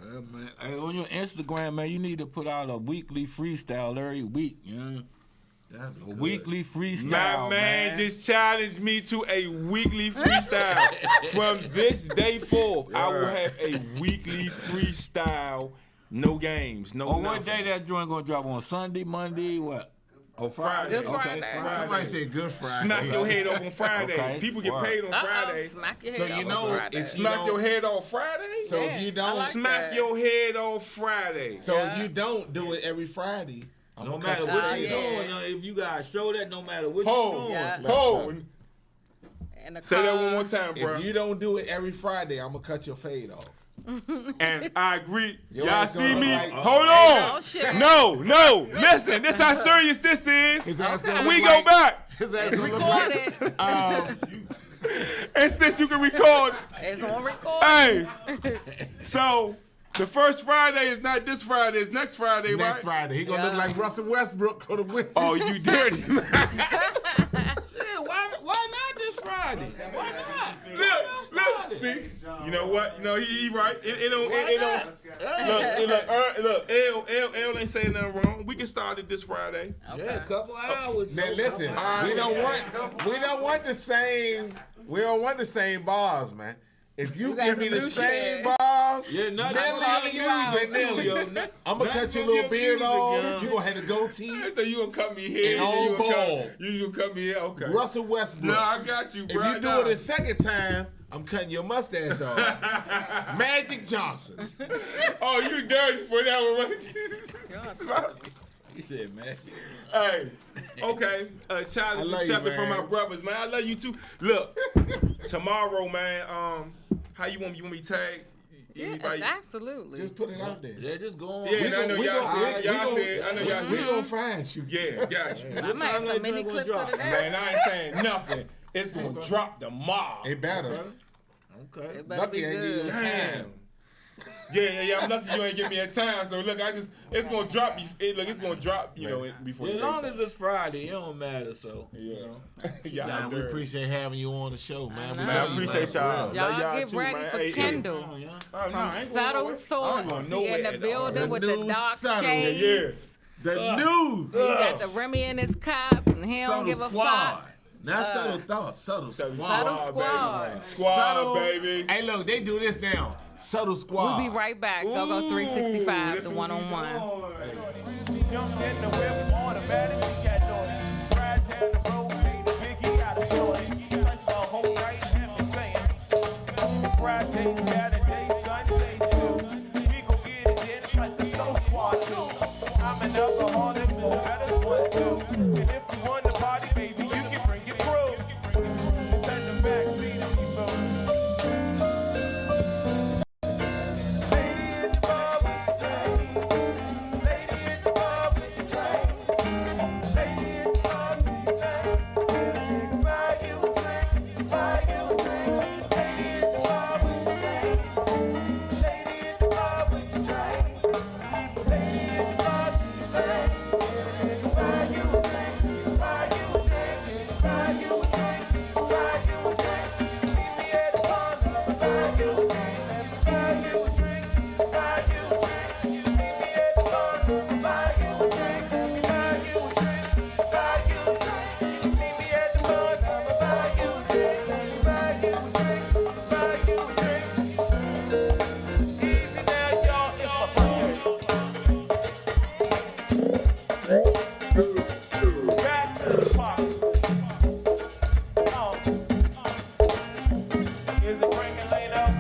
Yeah, man. Hey, on your Instagram, man, you need to put out a weekly freestyle every week. You know? That'd be A good. weekly freestyle, My man just challenged me to a weekly freestyle. From this day forth, I will have a weekly freestyle. No games, no On nothing. what day that joint gonna drop? On Sunday, Monday, what? Oh, Friday. Good Friday. Okay, Somebody said Good Friday. Smack your head off on Friday. Okay. People get Word. paid on Friday. Smack your So head you off know, on Friday. if you Smack don't- your head off Friday? So Yeah, if you I don't, like Smack that. your head off Friday. so Yeah. if you don't do it every Friday, I'm No gonna matter cut what your you yeah. head doing, you know, if you gotta show that, no matter what Ho, you doing. Yeah. ho. In the Say that car. one more time, off. bro. If you don't do it every Friday, I'm gonna cut your fade off. And I agree. Your Y'all ass see gonna me? look like- Hold Oh, on. shit. No. Listen, this how serious this is. His ass Okay. gonna We look go like- back. His ass gonna look Record like it. And since you can record, It's on record. hey. So the first Friday is not this Friday, it's next Friday, next right? Friday. He gonna look Yeah. like Russell Westbrook for the Wizards. Oh, you dirty. Yeah, why not this Friday? Why not? Look, see, you know what? You know he right. It don't. Look. L ain't saying nothing wrong. We can start it this Friday. Yeah, a couple hours. Now so listen, couple hours. we don't want the same bars, man. If you got give me some the new same shit. bars, Yeah, nothing Nelly from and your music, music, Nelly. yo. I'm gonna Nothing cut your from little beard music, off. yo. You gonna have the goatee. So you gonna cut me here? And all you gonna bald. cut, you gonna cut me here? Okay. Russell Westbrook. No, I got you, If bro. you do it a second time, I'm cutting your mustache off. Magic Johnson. Oh, you dirty for that one, right? He said, man. Hey, okay. Challenge I love you, accepted from man. my brothers, man. I love you too. Look, tomorrow, man. How you want me tag? Yeah, Anybody? absolutely. Just put it out there. Yeah, just go on. Yeah, I know we y'all gon- said. we Y'all gon- said. I know y'all We said. gonna find you. Yeah, got you. I might have some mini clips of the day. Man, I ain't saying nothing. It's gonna drop the mob. It better. Okay. It better be Lucky ain't give you good. a Damn. Yeah. I'm lucky you ain't give me a time. So look, it's gonna drop. It's gonna drop. You know, before. As the long day as it's Friday, it don't matter. So you know. Man, we dirty. appreciate having you on the show, man. We Man, Man, I love you, appreciate man. y'all. Y'all Love get too, ready man. for Hey, Kendall. oh, yeah. Oh, no, From I ain't going Subtle nowhere. I Thoughts. ain't going He nowhere in the at all. building with the new dark Subtle. shades. Yeah. The new He got the Remy in his cup, and he don't Subtle give a Squad. fuck. Not Subtle Thoughts, Subtle Subtle Squad. Subtle Squad, Squad. baby. Squad, Subtle- baby. Hey, look, they do this now. Subtle Squad. We'll be right back. Go 365, the one-on-one. Jumped in the whip, automatically got noise. Ride down the road, made a biggie out of shorty. Touched the whole night, had me saying. Friday, Saturday, Sunday too. We gon' get it in like the Soul Squad do. I'm an alcoholic, but better one too. And if you want to party, baby, you can bring it through. Turn the back seat on you, boo. Lady in the bar with your drink. Lady in the bar with your drink. Lady in the bar with your drink. Nigga, buy you a drink. Buy you a drink. Lady in the bar with your drink. Lady in the bar with your drink. Lady in the bar with your drink. Nigga, buy you a drink. Buy you a drink. Buy you a drink. Buy you a drink. Meet me at the bar. Buy you a drink. Buy you a drink. Buy you a drink. Meet me at the bar. Buy you a drink. Buy you a drink. Buy you a drink. Meet me at the bar. Buy you a drink. Buy you a drink. Buy you a drink. Easy now, y'all. It's my birthday. Back to the party. Is it cranking late out?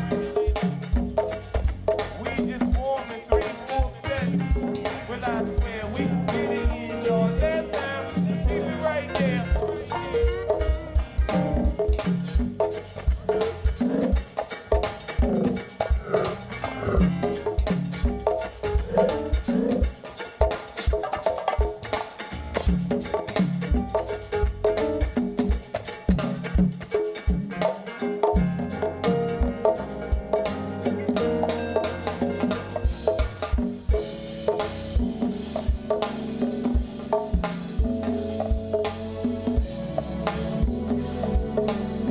We just warming 3 full sets. Well, I swear we can get it in, y'all. Last time, keep it right there.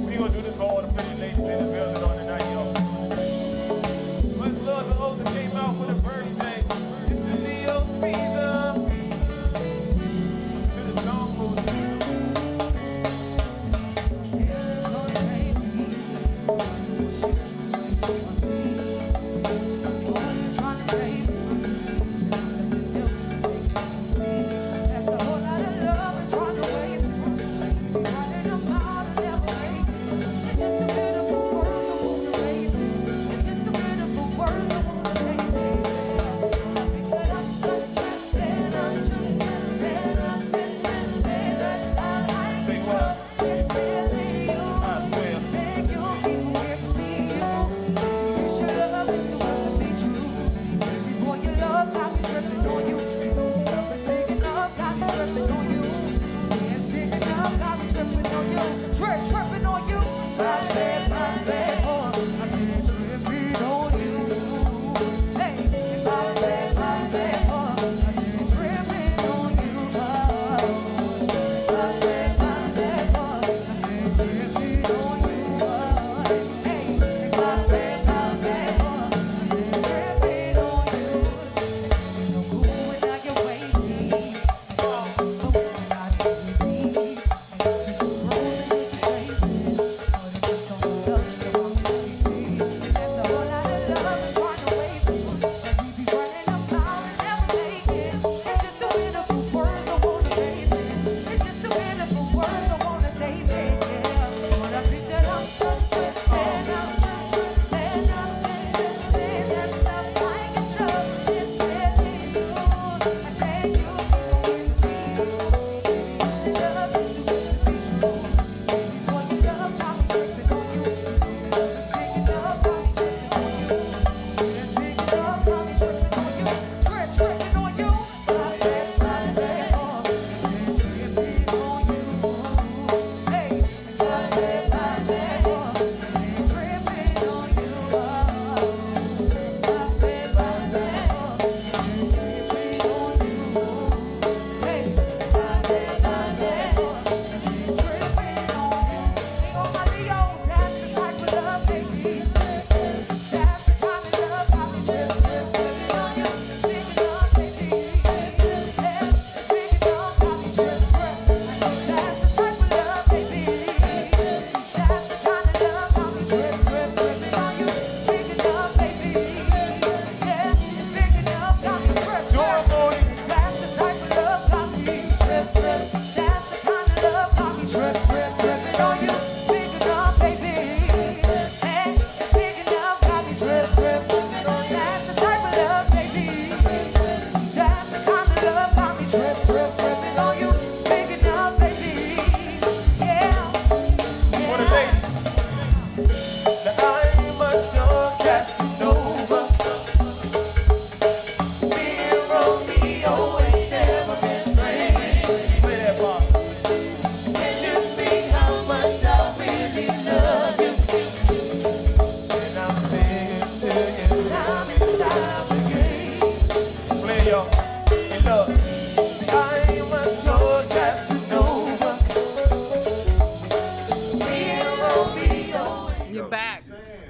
We gonna do this for all the pretty ladies in the building on the night, y'all. Much love to those that came out for the birthday. It's the Leo season. To the song booth. Say what? I swear. Tripping on you, my bad, oh, I said tripping on you. Hey, my bad, oh, I said tripping on you. My bad, oh, I said tripping on you. Hey, my bad, oh, I said tripping on you. No cool when you're waiting. Oh, when I do me. Just a rose in the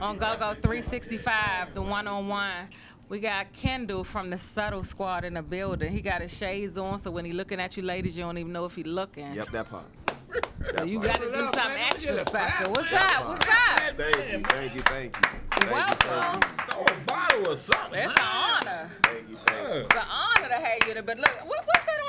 on GoGo 365, the one-on-one. We got Kendall from the Subtle Squad in the building. He got his shades on, so when he looking at you ladies, you don't even know if he looking. Yep, that part. So you got to do up, something man. extra Get a special. clap. What's up? What's up? Thank you, thank you, thank you. Welcome. Throw a bottle or something. It's an honor. Thank you, thank you. It's an honor to have you there. But look, what's that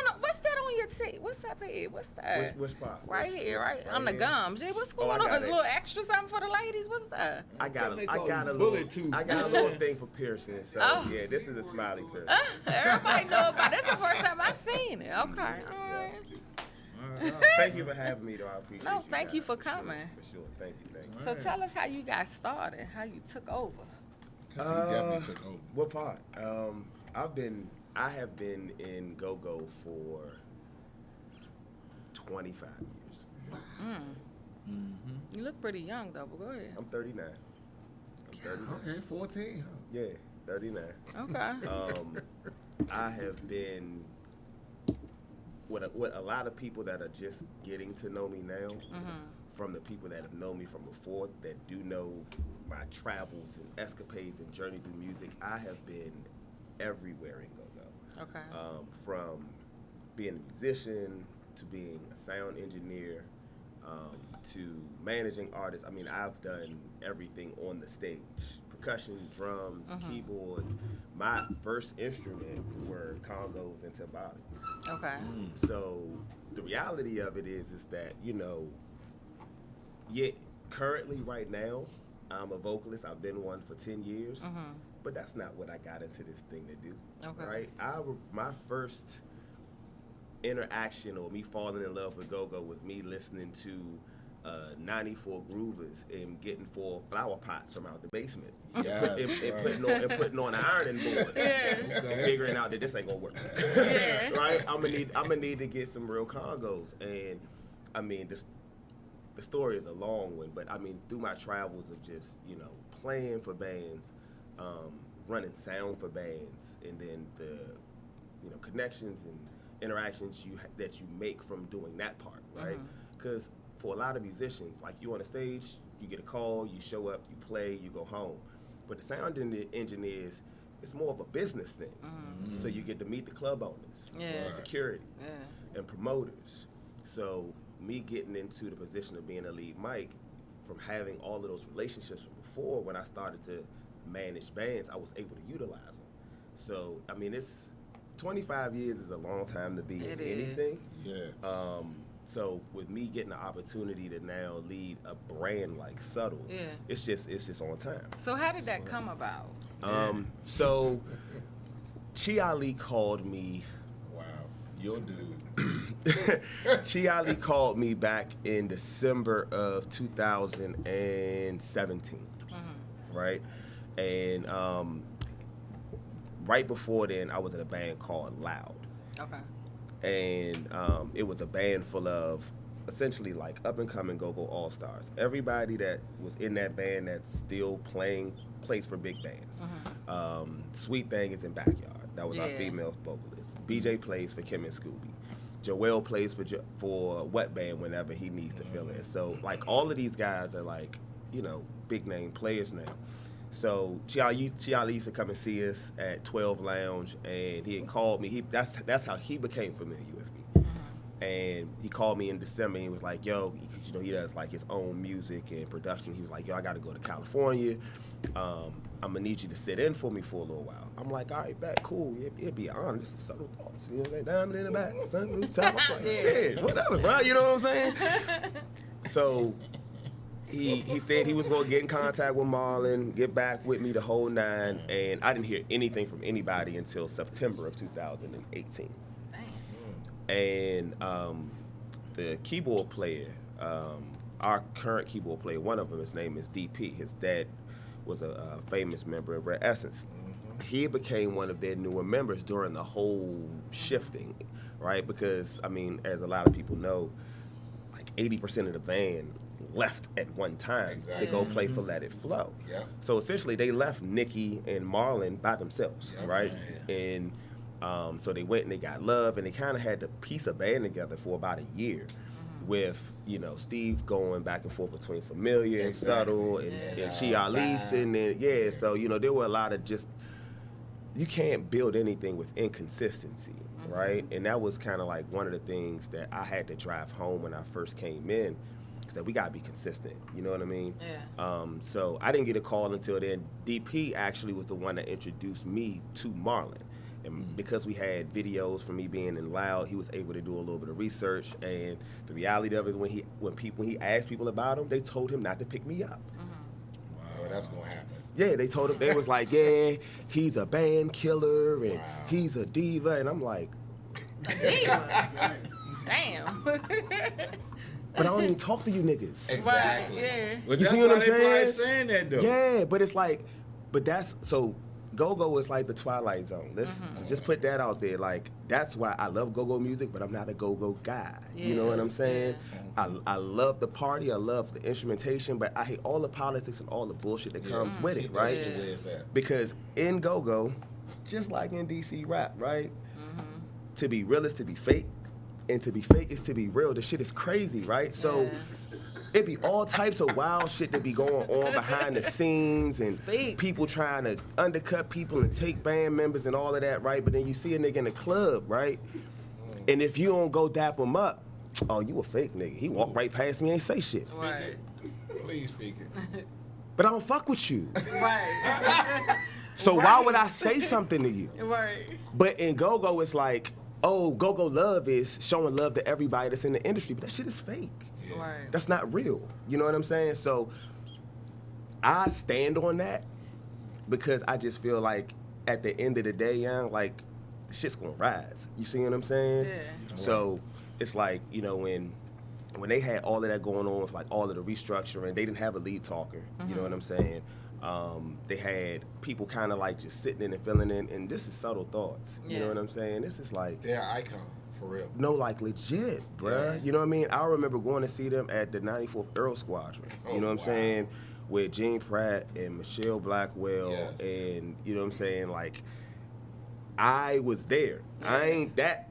on your tee? What's that here? What's that? Which part? Right here, right on the here? gums. Yeah, what's Oh, I going on? got Is a it. little extra something for the ladies? What's that? I got They a call little, it bullet tooth. I got a little thing for piercing. So Oh. yeah, this is a smiley piercing. Everybody know about it. This is the first time I've seen it. Okay, all right. Thank you for having me, though. I appreciate No, you. thank you guys, for sure, coming. For sure, thank you, thank you. So tell us how you got started, how you took over. 'Cause he definitely took over. What part? I have been in go-go for 25 years. You look pretty young though, but go ahead. I'm 39. I'm 39. Okay, 14. Huh? Yeah, 39. Okay. I have been with a lot of people that are just getting to know me now, from the people that have known me from before, that do know my travels and escapades and journey through music. I have been everywhere in go-go. Okay. From being a musician to being a sound engineer to managing artists. I mean, I've done everything on the stage. Percussion, drums, keyboards. My first instrument were congos and timbales. Okay. So the reality of it is that, currently right now, I'm a vocalist. I've been one for 10 years, but that's not what I got into this thing to do. Okay. Right? My first interaction or me falling in love with go-go was me listening to 94 Groovers and getting 4 flower pots from out the basement. Yes, and putting on an ironing board and figuring out that this ain't gonna work. Right? I'm gonna need to get some real congos. And I mean, the story is a long one, but I mean, through my travels of just playing for bands, running sound for bands, and then the connections and interactions that you make from doing that part, right? Because for a lot of musicians, like you on the stage, you get a call, you show up, you play, you go home. But the sound engineers, it's more of a business thing. So you get to meet the club owners, and security, and promoters. So me getting into the position of being a lead mic, from having all of those relationships from before, when I started to manage bands, I was able to utilize them. So, I mean, 25 years is a long time to be in anything. Yeah. So with me getting the opportunity to now lead a brand like Subtle, it's just on time. So how did that come about? So Chi Ali called me. Wow. Your dude. Chi Ali called me back in December of 2017, right? And right before then, I was in a band called Loud. Okay. And it was a band full of essentially like up and coming go-go all-stars. Everybody that was in that band that's still plays for big bands. Sweet Thing is in Backyard. That was our female vocalist. BJ plays for Kim and Scooby. Joel plays for Wet Band whenever he needs to fill in. So like all of these guys are like, big name players now. So Chi Ali used to come and see us at 12 Lounge, and he had called me. That's how he became familiar with me. And he called me in December, and he was like, yo, he does like his own music and production. He was like, yo, I got to go to California. I'm going to need you to sit in for me for a little while. I'm like, all right, bet, cool. It'd be an honor. This is Subtle Thoughts. You know what I'm saying? Diamond in the back, sun rooftop. I'm like, shit, whatever, bro. You know what I'm saying? So he said he was going to get in contact with Marlon, get back with me the whole 9, and I didn't hear anything from anybody until September of 2018. And the keyboard player, our current keyboard player, one of them, his name is DP. His dad was a famous member of Red Essence. He became one of their newer members during the whole shifting, right? Because, I mean, as a lot of people know, like 80% of the band left at one time to go play for Let It Flow. Yep. So essentially they left Nikki and Marlon by themselves, right? And so they went and they got Love, and they kind of had to piece a band together for about a year. with, Steve going back and forth between Familiar and Subtle and Chialise and then, so, there were a lot of just, you can't build anything with inconsistency, right? And that was kind of like one of the things that I had to drive home when I first came in, because we got to be consistent, you know what I mean? Yeah. So I didn't get a call until then. DP actually was the one that introduced me to Marlon. And because we had videos from me being in Loud, he was able to do a little bit of research. And the reality of it, when he asked people about him, they told him not to pick me up. Wow, that's gonna happen. Yeah, they told him, they was like, yeah, he's a band killer and he's a diva. And I'm like, A diva. Damn. but I don't even talk to you niggas. Exactly. Right, yeah. But You that's see what why I'm they probably saying? saying that though. Yeah, but it's like, so go-go is like the Twilight Zone. Let's just put that out there. Like, that's why I love go-go music, but I'm not a go-go guy. You know what I'm saying? I love the party, I love the instrumentation, but I hate all the politics and all the bullshit that comes with it, Keep that right? shit where it's at. Because in go-go, just like in DC rap, right? To be real is to be fake, and to be fake is to be real. The shit is crazy, right? So it be all types of wild shit that be going on behind the scenes and Speak. people trying to undercut people and take band members and all of that, right? But then you see a nigga in the club, right? And if you don't go dap him up, oh, you a fake nigga. He walked right past me and ain't say shit. Right. Please speak it. But I don't fuck with you. Right. So why would I say something to you? Right. But in go-go, it's like, oh, go-go love is showing love to everybody that's in the industry, but that shit is fake. Right. That's not real. You know what I'm saying? So I stand on that because I just feel like at the end of the day, young, like, the shit's gonna rise. You see what I'm saying? Yeah. So it's like, when they had all of that going on with like all of the restructuring, they didn't have a lead talker. You know what I'm saying? They had people kind of like just sitting in and filling in, and this is Subtle Thoughts. You know what I'm saying? This is like, They're an icon, for real. no, like legit, bruh. Yes. You know what I mean? I remember going to see them at the 94th Aero Squadron. You know what I'm saying? With Gene Pratt and Michelle Blackwell, Yes. and you know what I'm saying? Like, I was there. I ain't that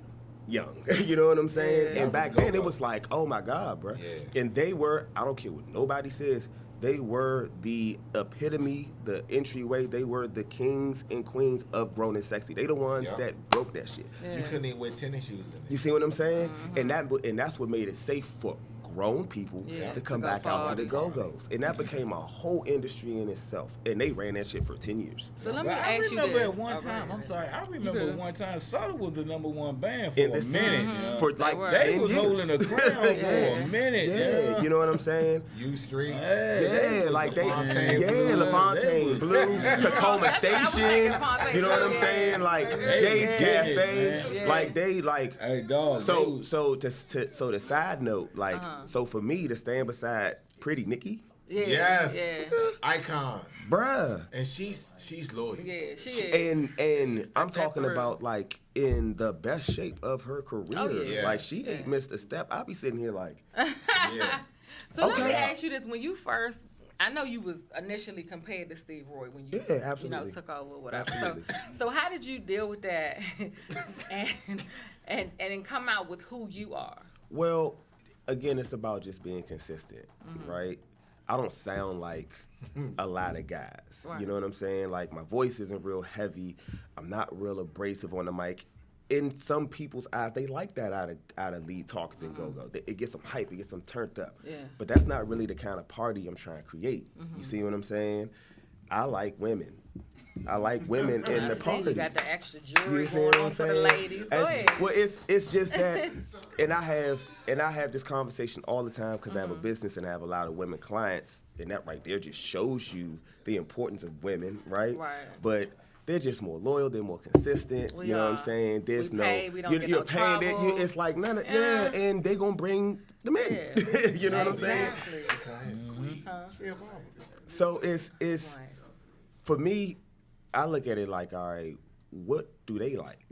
young. You know what I'm saying? Yeah. And back then it was like, oh my God, bruh. Yeah. And they were, I don't care what nobody says, they were the epitome, the entryway. They were the kings and queens of Grown and Sexy. They the ones Yeah. that broke that shit. You couldn't even wear tennis shoes in You it. see what I'm saying? And that's what made it safe for grown people Yeah, to come to go back out to the party. Go-Go's. And that became a whole industry in itself. And they ran that shit for 10 years. So let me But I ask you remember this. at one Oh, time, go I'm ahead. sorry, I remember good. one time Subtle was the #1 band for In a the minute. scene. you know? For like were. 10 They was years. holding the crown for Yeah. a minute. Yeah, you know what I'm saying? U Street. Hey, Yeah, like they, LaFontaine yeah, Blue. LaFontaine Blue, Tacoma Station, LaFontaine you know what I'm Blue. saying? Like They Jay's did it, Cafe, man. like they like. Hey, dog. So the side note, like, so for me to stand beside Pretty Nikki, Yeah. Yes. Yeah. Icon. bruh. And she's loyal. Yeah. She is. And I'm that talking through. about like in the best shape of her career. Oh, yeah. Like she ain't missed a step. I be sitting here like, Yeah. So let me Okay. ask you this: when you first, I know you was initially compared to Steve Roy when you, Yeah, absolutely. took over or whatever. Absolutely. So how did you deal with that, and then come out with who you are? well, again, it's about just being consistent, right? I don't sound like a lot of guys. Right. You know what I'm saying? Like my voice isn't real heavy. I'm not real abrasive on the mic. In some people's eyes, they like that out of lead talkers and go-go. It gets them hype, it gets them turned up. Yeah. But that's not really the kind of party I'm trying to create. You see what I'm saying? I like women. I like women in I the see party. you got the extra jewelry You see going what on I'm for the saying? ladies. Go ahead. Well, it's just that, and I have this conversation all the time because I have a business and I have a lot of women clients, and that right there just shows you the importance of women, right? Right. But they're just more loyal. They're more consistent. We you know what are. I'm saying? There's We no pay, we don't you're, get you're no paying it. trouble. It's like none of Yeah. and they gonna bring the men. Yeah. You know what I'm saying? Exactly. So it's Right. for me, I look at it like, all right, what do they like?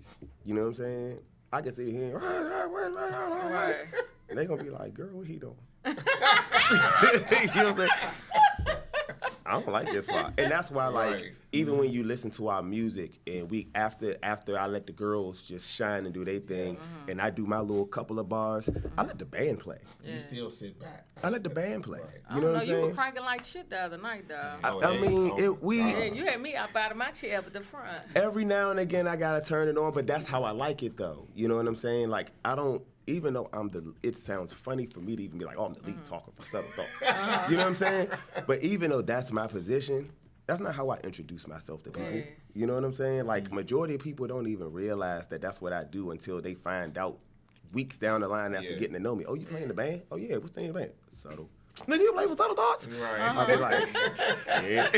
You know what I'm saying? I can sit here Right. and they gonna be like, girl, what he doing? You know what I'm saying? I don't like this part. And that's why, like, Right. even when you listen to our music and we after I let the girls just shine and do their thing, and I do my little couple of bars, I let the band play. You still sit back. I let the band play. I You don't know what I'm You were saying? cranking like shit the other night, dog. I mean, Yeah, you had me up out of my chair up at the front. every now and again I gotta turn it on, but that's how I like it though. You know what I'm saying? Like I don't, even though it sounds funny for me to even be like, oh, I'm the lead talker for Subtle Thoughts. You know what I'm saying? But even though that's my position, that's not how I introduce myself to people. Yeah. You know what I'm saying? Like majority of people don't even realize that that's what I do until they find out weeks down the line after Yeah. getting to know me. Oh, you play in the band? Oh yeah, what's the name of the band? Subtle. Nigga, you play for Subtle Thoughts? Right. I'll be like, yeah.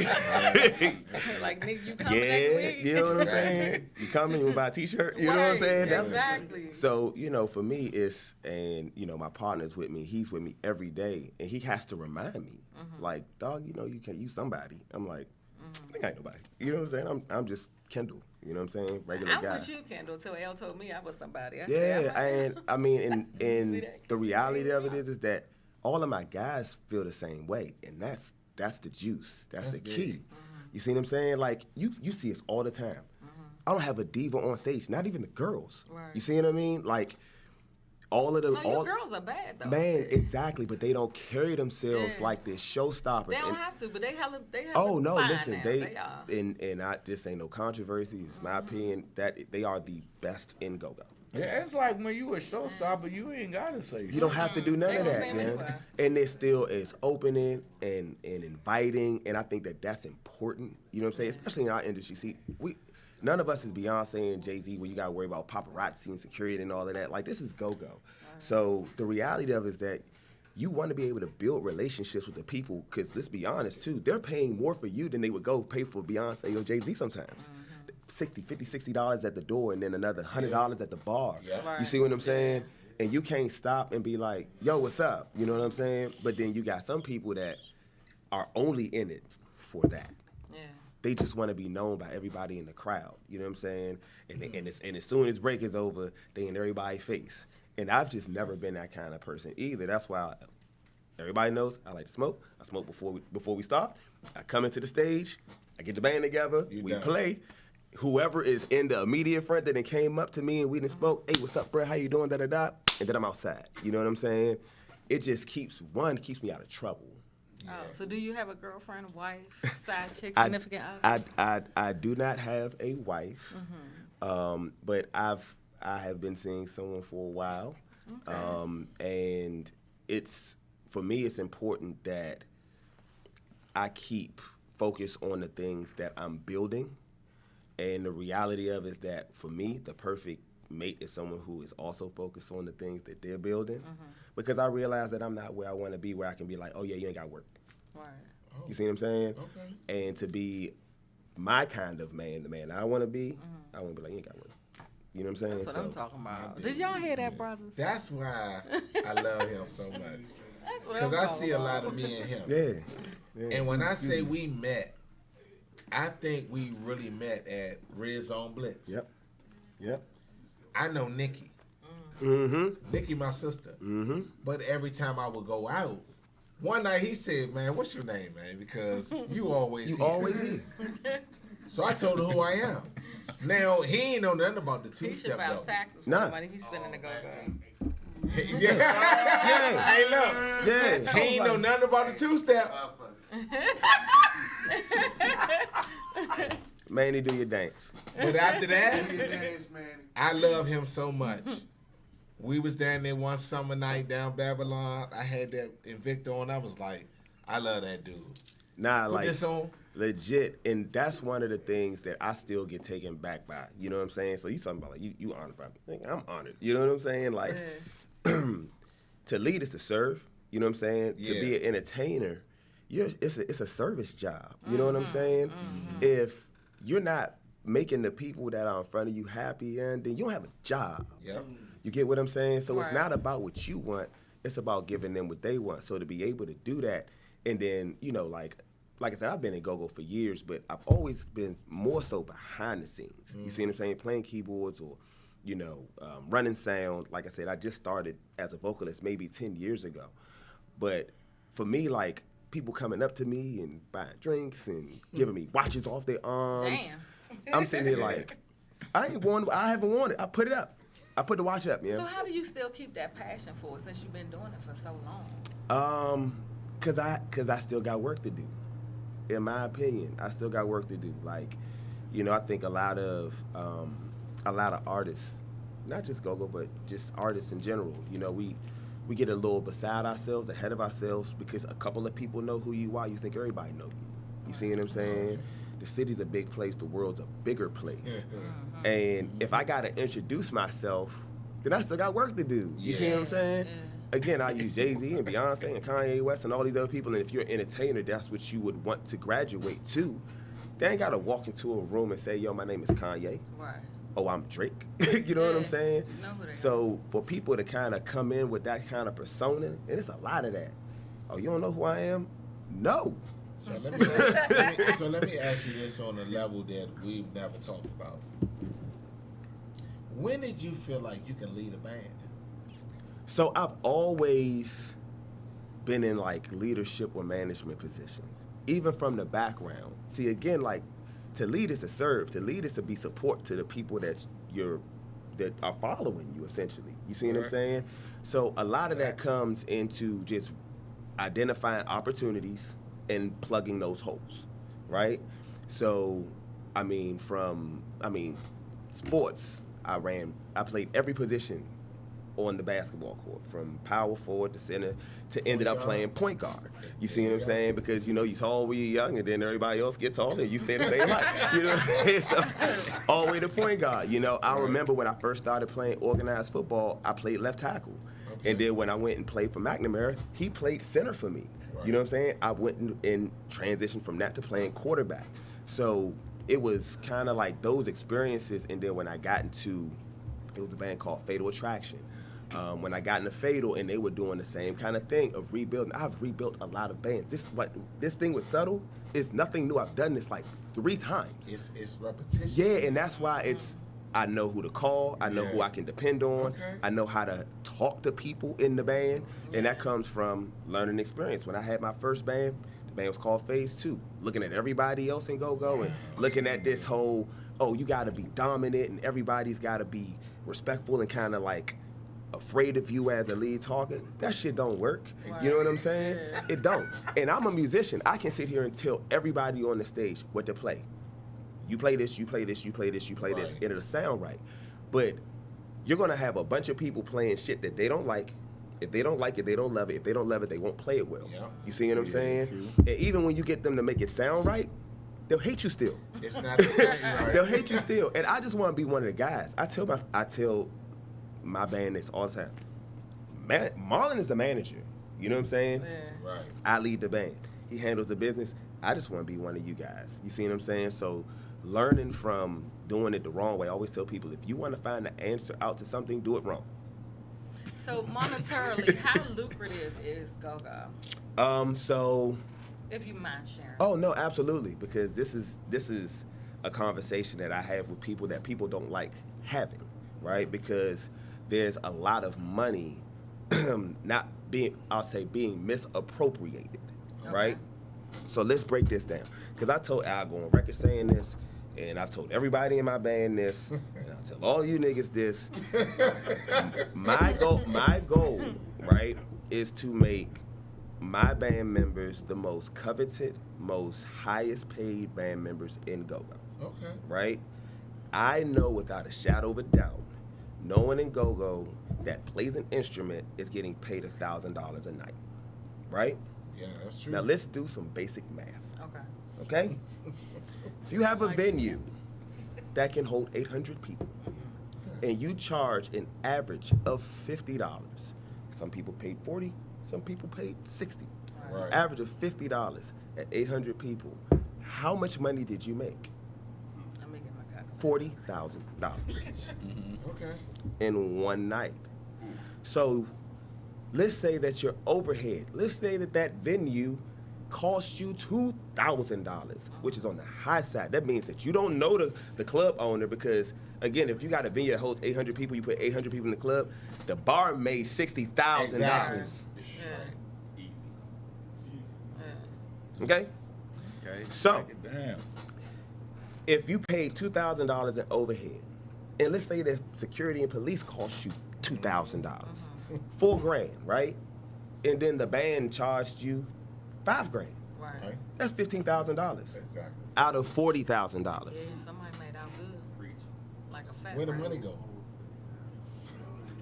Like, nigga, you coming next Yeah, week? you know what I'm saying? You coming, you buy a t-shirt, you know what I'm Right, saying? exactly. So, you know, for me, it's, and, you know, my partner's with me, he's with me every day, and he has to remind me, like, dog, you know, you somebody. I'm like, I think I ain't nobody. You know what I'm saying? I'm just Kendall, you know what I'm saying? Regular I'm guy. with you, Kendall, till Elle told me I was somebody. I said, Yeah, and I mean, See and that? the reality of it is that all of my guys feel the same way, and that's the juice. That's the That's key. big. You see what I'm saying? Like you see us all the time. I don't have a diva on stage, not even the girls. Right. You see what I mean? Like all of the No, your girls are bad, though. man, exactly, but they don't carry themselves Yeah. like they're showstoppers. They don't And- have to, but they have Oh no! fine Listen, now. they are. and I this ain't no controversy. It's my opinion that they are the best in go-go. Yeah, it's like when you a showstopper, you ain't gotta say You don't have to do none They of gonna that, say man. anyway. And it still is opening and inviting, and I think that that's important. You know what I'm saying? Especially in our industry. See, none of us is Beyonce and Jay-Z where you gotta worry about paparazzi and security and all of that. Like this is go-go. So the reality of it is that you want to be able to build relationships with the people, because let's be honest too, they're paying more for you than they would go pay for Beyonce or Jay-Z sometimes. $60 at the door and then another $100 at the bar. Yeah. You see what I'm saying? And you can't stop and be like, yo, what's up? You know what I'm saying? But then you got some people that are only in it for that. Yeah. They just want to be known by everybody in the crowd. You know what I'm saying? And as soon as break is over, they in everybody's face. And I've just never been that kind of person either. That's why everybody knows I like to smoke. I smoke before we start. I come into the stage. I get the band together. We done. play. Whoever is in the immediate front that then came up to me and we done spoke, hey, what's up, bro? How you doing? Da-da-da. And then I'm outside. You know what I'm saying? It just keeps me out of trouble. Oh, so do you have a girlfriend, wife, side chick, significant other? I do not have a wife, but I have been seeing someone for a while, and for me it's important that I keep focused on the things that I'm building, and the reality of it is that for me the perfect mate is someone who is also focused on the things that they're building, because I realize that I'm not where I want to be, where I can be like, oh yeah, you ain't got work. Right. You see what I'm saying? Okay. And to be my kind of man, the man I want to be, I want to be like, you ain't got work. You know what I'm saying? That's what I'm talking about. Did y'all hear that, brothers? That's why I love him so much. That's what I'm Because I talking see a about. lot of me and him. Yeah. And when I say we met, I think we really met at Red Zone Blitz. Yep. I know Nikki. Mm-hmm. Nikki, my sister. Mm-hmm. But every time I would go out, one night he said, man, what's your name, man? Because you always here. Always here. So I told her who I am. Now, he ain't know nothing about the He should two-step, file though. taxes for Nah. the money he's spending to go-go. Yeah. Hey, look. Yeah. He ain't know nothing about the two-step. Manny, do your dance. But after that, I love him so much. We was down there one summer night down Babylon. I had that Invicta on. I was like, I love that dude. Nah, Put like this on. legit, and that's one of the things that I still get taken back by. You know what I'm saying? So you talking about like you honored by me. I'm honored. You know what I'm saying? Like to lead is to serve. You know what I'm saying? To be an entertainer, it's a service job. You know what I'm saying? If you're not making the people that are in front of you happy, and then you don't have a job. Yep. You get what I'm saying? So Right. it's not about what you want. It's about giving them what they want. So to be able to do that, and then, you know, like I said, I've been in go-go for years, but I've always been more so behind the scenes. You see what I'm saying? Playing keyboards or, you know, running sound. Like I said, I just started as a vocalist maybe 10 years ago. But for me, like, people coming up to me and buying drinks and giving me watches off their arms. Damn. I'm sitting here like, I haven't worn it. I put it up. I put the watch up, So how do you still keep that passion for it since you've been doing it for so long? Cause I still got work to do. In my opinion, I still got work to do. Like, you know, I think a lot of artists, not just go-go, but just artists in general, you know, we get a little beside ourselves, ahead of ourselves, because a couple of people know who you are. You think everybody know you. You see what I'm saying? The city's a big place. The world's a bigger place. And if I got to introduce myself, then I still got work to do. You see what I'm saying? Again, I use Jay-Z and Beyonce and Kanye West and all these other people. And if you're an entertainer, that's what you would want to graduate to. They ain't got to walk into a room and say, yo, my name is Kanye. Right. Oh, I'm Drake. You know what I'm saying? You know who they So for people to kind of come in with that kind of persona, and it's a lot of that. Oh, you don't know who I am? No. So let me ask you this on a level that we've never talked about. When did you feel like you can lead a band? So I've always been in like leadership or management positions, even from the background. See, again, like to lead is to serve. To lead is to be support to the people that are following you, essentially. You see what I'm saying? So a lot of that comes into just identifying opportunities and plugging those holes, right? So, sports, I played every position on the basketball court, from power forward to center to ended up playing point guard. You see what I'm saying? Because, you know, you tall when you're young, and then everybody else gets taller, and you stay the same height. You know what I'm saying? So, all the way to point guard. You know, I remember when I first started playing organized football, I played left tackle. And then when I went and played for McNamara, he played center for me. You know what I'm saying? I went and transitioned from that to playing quarterback. So it was kind of like those experiences. And then when I got into, it was a band called Fatal Attraction. When I got into Fatal and they were doing the same kind of thing of rebuilding, I've rebuilt a lot of bands. This thing with Subtle is nothing new. I've done this like 3 times. It's repetition. Yeah, and that's why I know who to call. I know who I can depend on. Okay. I know how to talk to people in the band. And that comes from learning experience. When I had my first band, the band was called Phase 2. Looking at everybody else in go-go and looking at this whole, oh, you got to be dominant and everybody's got to be respectful and kind of like afraid of you as a lead talker. That shit don't work. You know what I'm saying? It don't. And I'm a musician. I can sit here and tell everybody on the stage what to play. You play this, you play this, you play this, you play this, and it'll sound right. But you're gonna have a bunch of people playing shit that they don't like. If they don't like it, they don't love it. If they don't love it, they won't play it well. Yeah. You see what I'm saying? True. And even when you get them to make it sound right, they'll hate you still. It's not the same, right? They'll hate you still. And I just want to be one of the guys. I tell my band this all the time. Marlon is the manager. You know what I'm saying? Yeah. Right. I lead the band. He handles the business. I just want to be one of you guys. You see what I'm saying? So learning from doing it the wrong way, I always tell people, if you want to find the answer out to something, do it wrong. So monetarily, how lucrative is go-go? So, if you mind sharing. oh no, absolutely, because this is a conversation that I have with people that people don't like having, right? Because there's a lot of money being misappropriated, right? So let's break this down. Because I told Al, go on record saying this, and I've told everybody in my band this, and I'll tell all you niggas this. My goal, right, is to make my band members the most coveted, most highest paid band members in go-go. Okay. Right? I know without a shadow of a doubt, no one in go-go that plays an instrument is getting paid $1,000 a night. Right? Yeah, that's true. Now let's do some basic math. Okay. Okay? If you have a venue that can hold 800 people and you charge an average of $50, some people paid 40, some people paid 60. Right. Average of $50 at 800 people. How much money did you make? Let me get my calculator. $40,000 Okay. in one night. So let's say that your overhead, let's say that venue costs you $2,000, which is on the high side. That means that you don't know the club owner, because again, if you got a venue that holds 800 people, you put 800 people in the club, the bar made $60,000. Exactly. Okay? Okay. So, Break it down. if you paid $2,000 in overhead, and let's say that security and police cost you $2,000, $4,000, right? And then the band charged you $5,000. Right. Right? That's $15,000 Exactly. out of $40,000. Yeah, somebody made out good. Like a fat Where the bird. money go?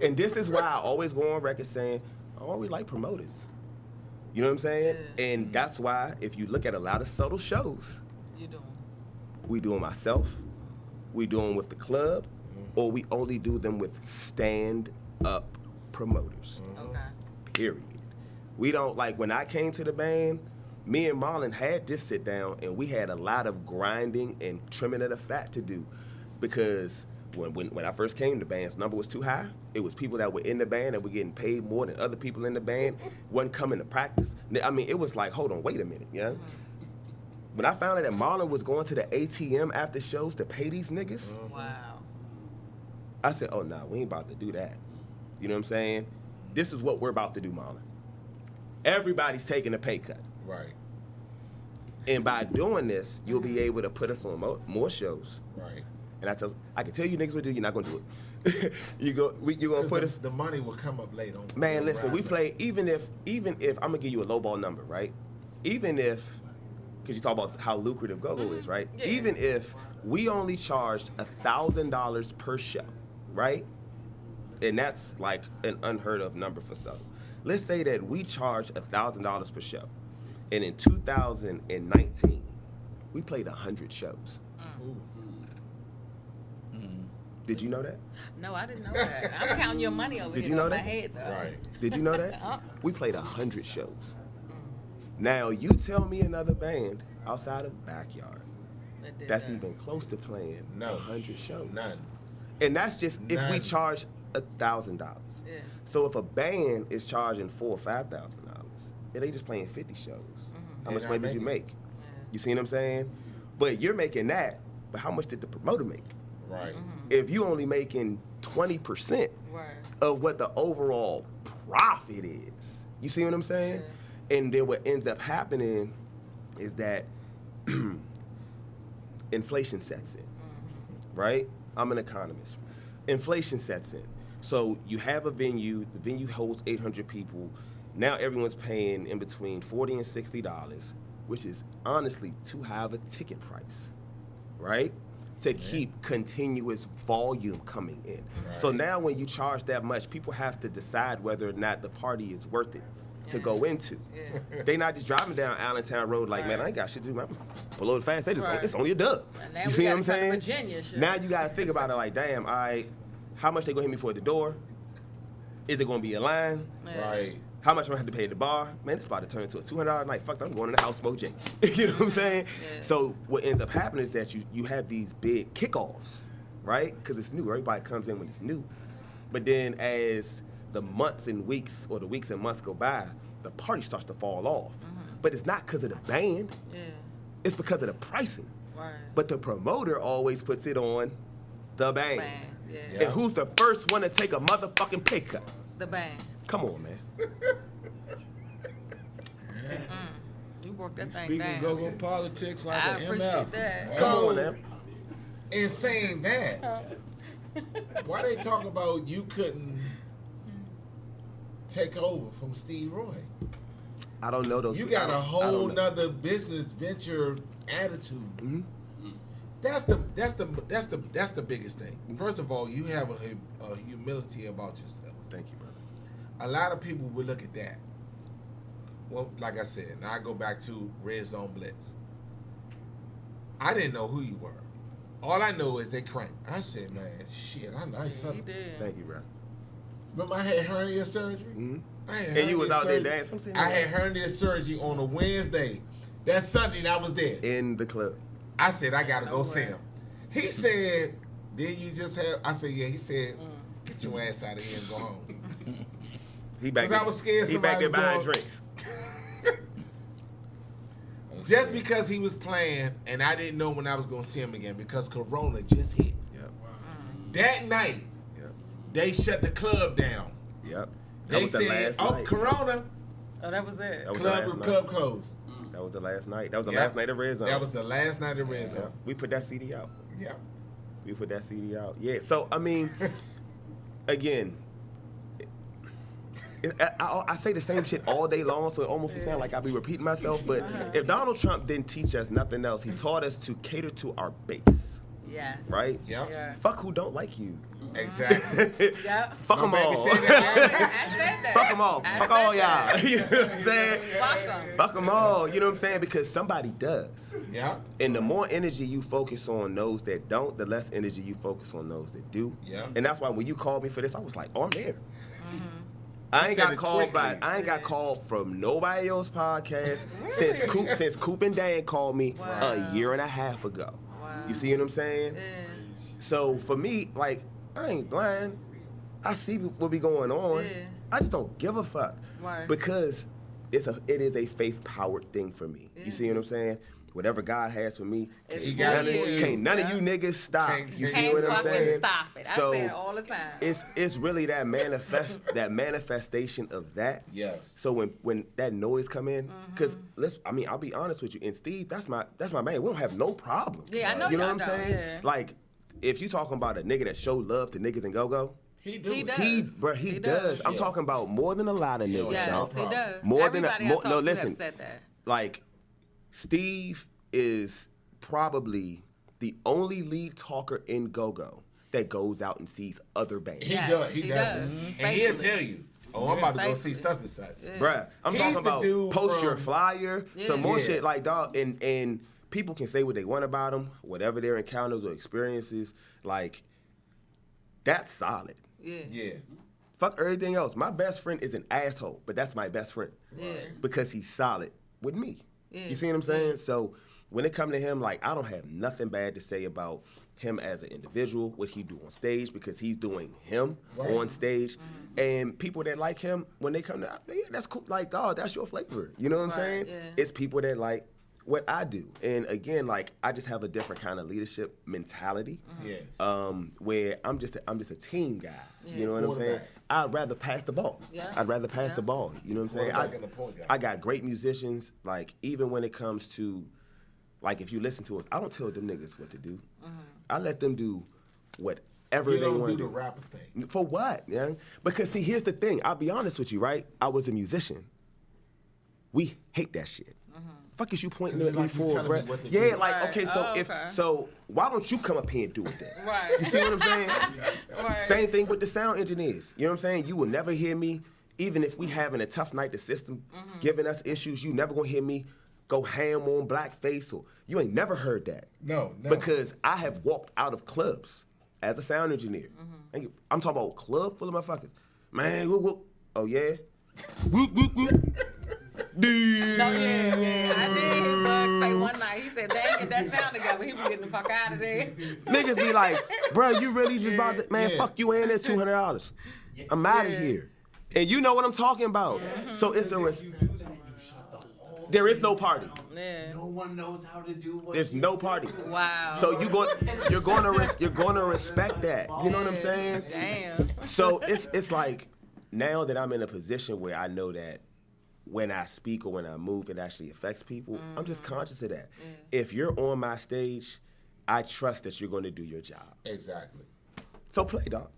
And this is why I always go on record saying, oh, we like promoters. You know what I'm saying? Yeah. And that's why if you look at a lot of subtle shows, You doing? we do them myself, we do them with the club, or we only do them with stand-up promoters. Okay. Period. We don't, like, when I came to the band, me and Marlon had this sit down and we had a lot of grinding and trimming of the fat to do, because when I first came, the band's number was too high. It was people that were in the band that were getting paid more than other people in the band, wasn't coming to practice. I mean, it was like, hold on, wait a minute, yeah? When I found out that Marlon was going to the ATM after shows to pay these niggas, Wow. I said, oh, nah, we ain't about to do that. You know what I'm saying? This is what we're about to do, Marlon. Everybody's taking a pay cut. Right. And by doing this, you'll be able to put us on more shows. Right. And I can tell you niggas what to do, you're not gonna do it. you're gonna put us. The money will come up later. Man, listen, we play, even if I'm gonna give you a low ball number, right? Even if, because you talk about how lucrative go-go is, right? Yeah. Even if we only charged $1,000 per show, right? And that's like an unheard of number for some. Let's say that we charged $1,000 per show. And in 2019, we played 100 shows. Did you know that? No, I didn't know that. I'm counting your money over Did here you know on my that? head, though. Right. Did you know that? Uh-uh. We played 100 shows. Now, you tell me another band outside of Backyard That did that's that. even close to playing No. 100 shows. None. And that's just if we None. charge $1,000. Yeah. So if a band is charging $4,000 or $5,000, and they just playing 50 shows, how They're much not money did you making make? You see what I'm saying? But you're making that, but how much did the promoter make? Right. If you only making 20% Right. of what the overall profit is. You see what I'm saying? And then what ends up happening is that inflation sets in, right? I'm an economist. Inflation sets in. So you have a venue, the venue holds 800 people. Now everyone's paying in between $40 and $60, which is honestly too high of a ticket price, right? To keep continuous volume coming in. So now when you charge that much, people have to decide whether or not the party is worth it to go into. Yeah. They not just driving down Allentown Road like, man, I ain't got shit to do, man. Below the fast, Right. it's only a dub. And now You we see what gotta I'm come to saying? Virginia, shit. Now you gotta think about it like, damn, all right, how much they gonna hit me for at the door? Is it gonna be a line? Yeah. Right. How much am I gonna have to pay at the bar? Man, it's about to turn into a $200 night. Fuck, I'm going in the house, smoke J. You know what I'm saying? Yeah. So what ends up happening is that you have these big kickoffs, right? Because it's new. Everybody comes in when it's new. But then as the months and weeks, or the weeks and months go by, the party starts to fall off. But it's not because of the band. Yeah. It's because of the pricing. Right. But the promoter always puts it on the band. Band. Yeah. Yeah. And who's the first one to take a motherfucking pay cut? The band. Come on, man. You broke that thing Speaking down. go-go politics like I an appreciate MF. that. Come on, So, man. in saying that, why they talk about you couldn't take over from Steve Roy? I don't know those. You got a I whole don't know. nother business venture attitude. That's the biggest thing. First of all, you have a humility about yourself. Thank you, brother. A lot of people would look at that. Well, like I said, now I go back to Red Zone Blitz. I didn't know who you were. All I know is they crank. I said, man, shit, I like He something. did. Thank you, bro. Remember I had hernia surgery? Mhm. I had And you was hernia out there surgery. dancing? I'm sitting I there. had hernia surgery on a Wednesday. That Sunday, I was there. In the club. I said, I gotta go No see way. him. He said, did you just have, I said, yeah. He said, get your ass out of here and go home. He back 'Cause there. I was scared He back somebody there was buying going- drinks. Just because he was playing and I didn't know when I was gonna see him again because Corona just hit. Yep. That night, Yep. they shut the club down. Yep. That They was the said, last oh, night. Corona, Oh, that was it. That was the club last night. club closed. That That was the last night. That was the Yep. last night of Red Zone. That was the last night of Red Zone. We put that CD out. Yeah. We put that CD out. Yeah. So I mean, again, I say the same shit all day long, so it almost sounds like I be repeating myself. But if Donald Trump didn't teach us nothing else, he taught us to cater to our base, Yes. right? Yep. Yeah. Fuck who don't like you. Exactly. Yep. Fuck them My baby all. said that. I said that. Fuck them all. I Fuck said all that. y'all. You know what I'm saying? Fuck 'em. Fuck them all. You know what I'm saying? Because somebody does. Yeah. And the more energy you focus on those that don't, the less energy you focus on those that do. Yeah. And that's why when you called me for this, I was like, oh, I'm there. I ain't said got it called quickly. I ain't got called from nobody else's podcast since Coop and Dan called me Wow. a year and a half ago. Wow. You see what I'm saying? Yeah. So for me, like, I ain't blind. I see what be going on. Yeah. I just don't give a fuck. Right. Because it is a faith-powered thing for me. Yeah. You see what I'm saying? Whatever God has for me, It's He can't got none, it of, for you. can't none of Yeah. you niggas stop. Can't- You see Can't what I'm fucking saying? stop it. I So, say it all the time. it's really that manifestation of that. Yes. So when that noise come in, because I'll be honest with you, and Steve, that's my man. We don't have no problem. Yeah, I know You know y'all what I'm don't, saying? yeah. Like, if you talking about a nigga that show love to niggas and go-go, He do He it. does. he He does. does. I'm Yeah. talking about more than a lot of niggas. Yes, now. he does. More than Everybody I more, talk no, to listen. have said that. Like, Steve is probably the only lead talker in go-go that goes out and sees other bands. He Yes, does. He he does. does. it. Mhm. And he'll Faithfully. tell you, oh, I'm about to go see Faithfully. such and such. Bruh, I'm He's talking the about dude post your from- flyer, some more Yeah. shit like dog, and people can say what they want about him, whatever their encounters or experiences, like that's solid. Yeah. Yeah. Fuck everything else. My best friend is an asshole, but that's my best friend Yeah. because he's solid with me. Yeah. You see what I'm saying? So when it comes to him, like I don't have nothing bad to say about him as an individual, what he do on stage, because he's doing him Right. on stage. And people that like him, when they come to, yeah, that's cool. Like, dog, that's your flavor. You know what I'm Right, saying? yeah. It's people that like what I do. And again, like I just have a different kind of leadership mentality. Yeah. Where I'm just a team guy. You know what I'm saying? Quarterback. I'd rather pass the ball. Yeah. I'd rather pass Yeah. the ball. You know what I'm saying? Quarterback and the point guy. I got great musicians. Like even when it comes to, like if you listen to us, I don't tell them niggas what to do. I let them do whatever You they don't want do to the do. rapper thing. For what, man? Because see, here's the thing. I'll be honest with you, right? I was a musician. We hate that shit. Fuck is you pointing 'Cause at it's me like you for, telling me bruh? what to Yeah, do. like Right. okay, so Oh, okay. so why don't you come up here and do it then? Right. You see what I'm saying? Right. Same thing with the sound engineers. You know what I'm saying? You will never hear me, even if we having a tough night, the system giving us issues. You never gonna hear me go ham on blackface or you ain't never heard that. No, no. Because I have walked out of clubs as a sound engineer. I'm talking about a club full of motherfuckers. Man, whoop, whoop. Oh yeah? Whoop, whoop, whoop. No, yeah. I did hear Bug say one night, he said, dang, get that sound together. He was getting the fuck out of there. Niggas be like, bro, you really just about to, man, Yeah. fuck you and that $200. I'm out of here. And you know what I'm talking about. So it's a, there is no party. Yeah. No one knows how to do what There's you no do. party. Wow. So you're gonna respect that. You know what I'm saying? Damn. So it's like now that I'm in a position where I know that when I speak or when I move, it actually affects people. I'm just conscious of that. If you're on my stage, I trust that you're going to do your job. Exactly. So play, dog.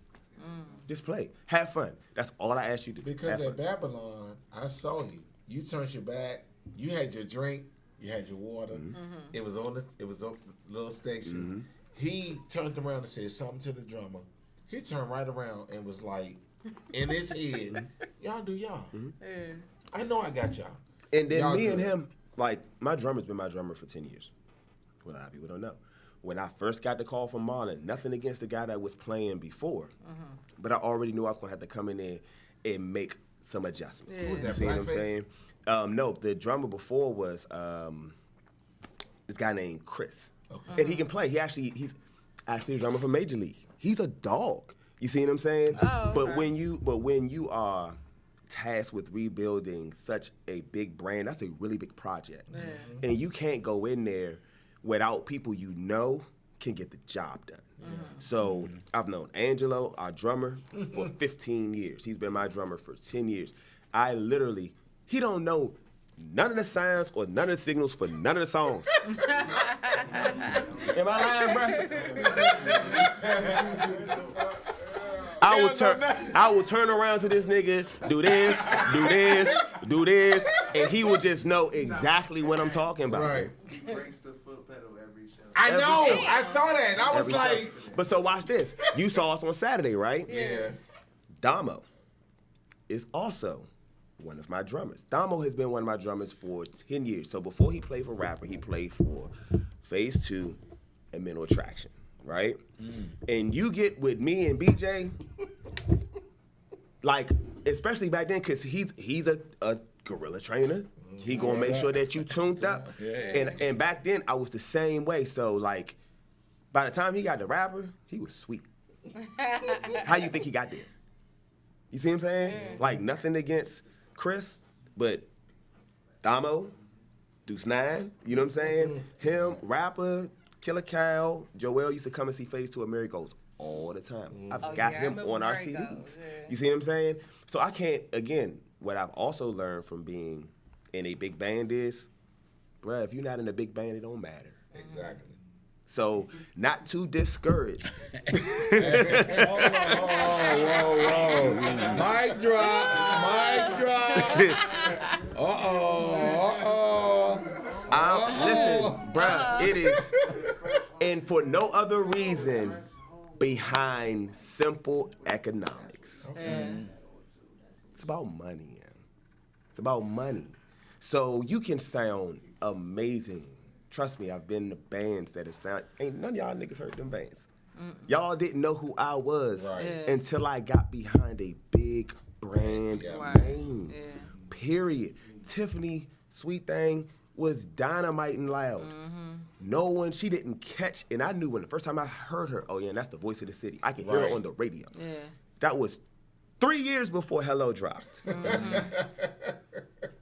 Just play. Have fun. That's all I ask you to do. Because Have at fun. Babylon, I saw you. You turned your back. You had your drink. You had your water. It was on a little station. He turned around and said something to the drummer. He turned right around and was like, in his head, y'all do y'all. Yeah. I know I got y'all. And then Y'all me and good. him, like, my drummer's been my drummer for 10 years. Well, a lot of people don't know. When I first got the call from Marlon, nothing against the guy that was playing before, but I already knew I was going to have to come in there and make some adjustments. Yeah. Who was You that, see what I'm Blackface? saying? No, the drummer before was this guy named Chris. Okay. And he can play. He's actually a drummer for Major League. He's a dog. You see what I'm saying? Oh, But okay. when you are tasked with rebuilding such a big brand, that's a really big project. And you can't go in there without people you know can get the job done. So I've known Angelo, our drummer, for 15 years. He's been my drummer for 10 years. He don't know none of the signs or none of the signals for none of the songs. Am I lying, bro? I will turn around to this nigga, do this, and he will just know exactly what I'm talking about. Right. Breaks the foot pedal every show. I Every know. show. I saw that. And I was Every like, show. But so watch this. You saw us on Saturday, right? yeah. Damo is also one of my drummers. Damo has been one of my drummers for 10 years. So before he played for Rapper, he played for Phase 2 and Mental Attraction, right? And you get with me and BJ, like, especially back then, because he's a gorilla trainer. He gonna make sure that you tuned up. And back then, I was the same way. So, like, by the time he got the Rapper, he was sweet. How you think he got there? You see what I'm saying? Like, nothing against Chris, but Damo, Deuce 9, you know what I'm saying? Him, Rapper, Killer Cal, Joel used to come and see Phase 2 at Marigold's all the time. I've got yeah, I him remember on our Marigold's, CDs. yeah. You see what I'm saying? So I can't, again, what I've also learned from being in a big band is, bruh, if you're not in a big band, it don't matter. Exactly. So, not too discouraged. Whoa. Mic drop. Listen, bruh, it is, and for no other reason behind simple economics. It's about money, man. It's about money. So you can sound amazing. Trust me, I've been in the bands that have sound, ain't none of y'all niggas heard them bands. Y'all didn't know who I was until I got behind a big brand name. Period. Tiffany, Sweet Thing, was dynamiting loud. No one, she didn't catch, and I knew when the first time I heard her, oh yeah, and that's the voice of the city. I can hear her on the radio. That was 3 years before Hello dropped. And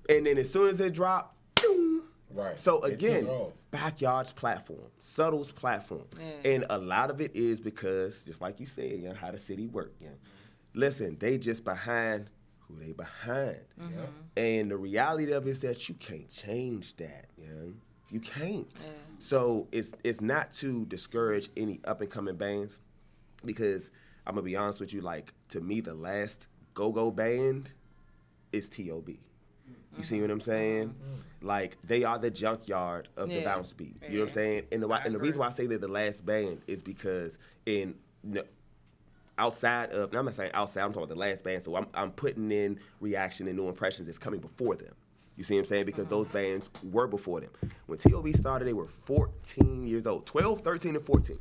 then as soon as it dropped, boom. Right. So It again, took off. Backyard's platform, Subtle's platform. And a lot of it is because, just like you said, you know, how the city work. You know. Listen, they just behind who they behind. And the reality of it is that you can't change that, you know? You can't. So it's not to discourage any up and coming bands, because I'm gonna be honest with you, like, to me the last go-go band is T.O.B. You see what I'm saying? Like, they are the junkyard of the bounce beat. You know what I'm saying? And the reason why I say they're the last band is because outside of, I'm not saying outside, I'm talking about the last band, so I'm putting in Reaction and New Impressions that's coming before them. You see what I'm saying? Because those bands were before them. When T.O.B. started, they were 14 years old. 12, 13, and 14.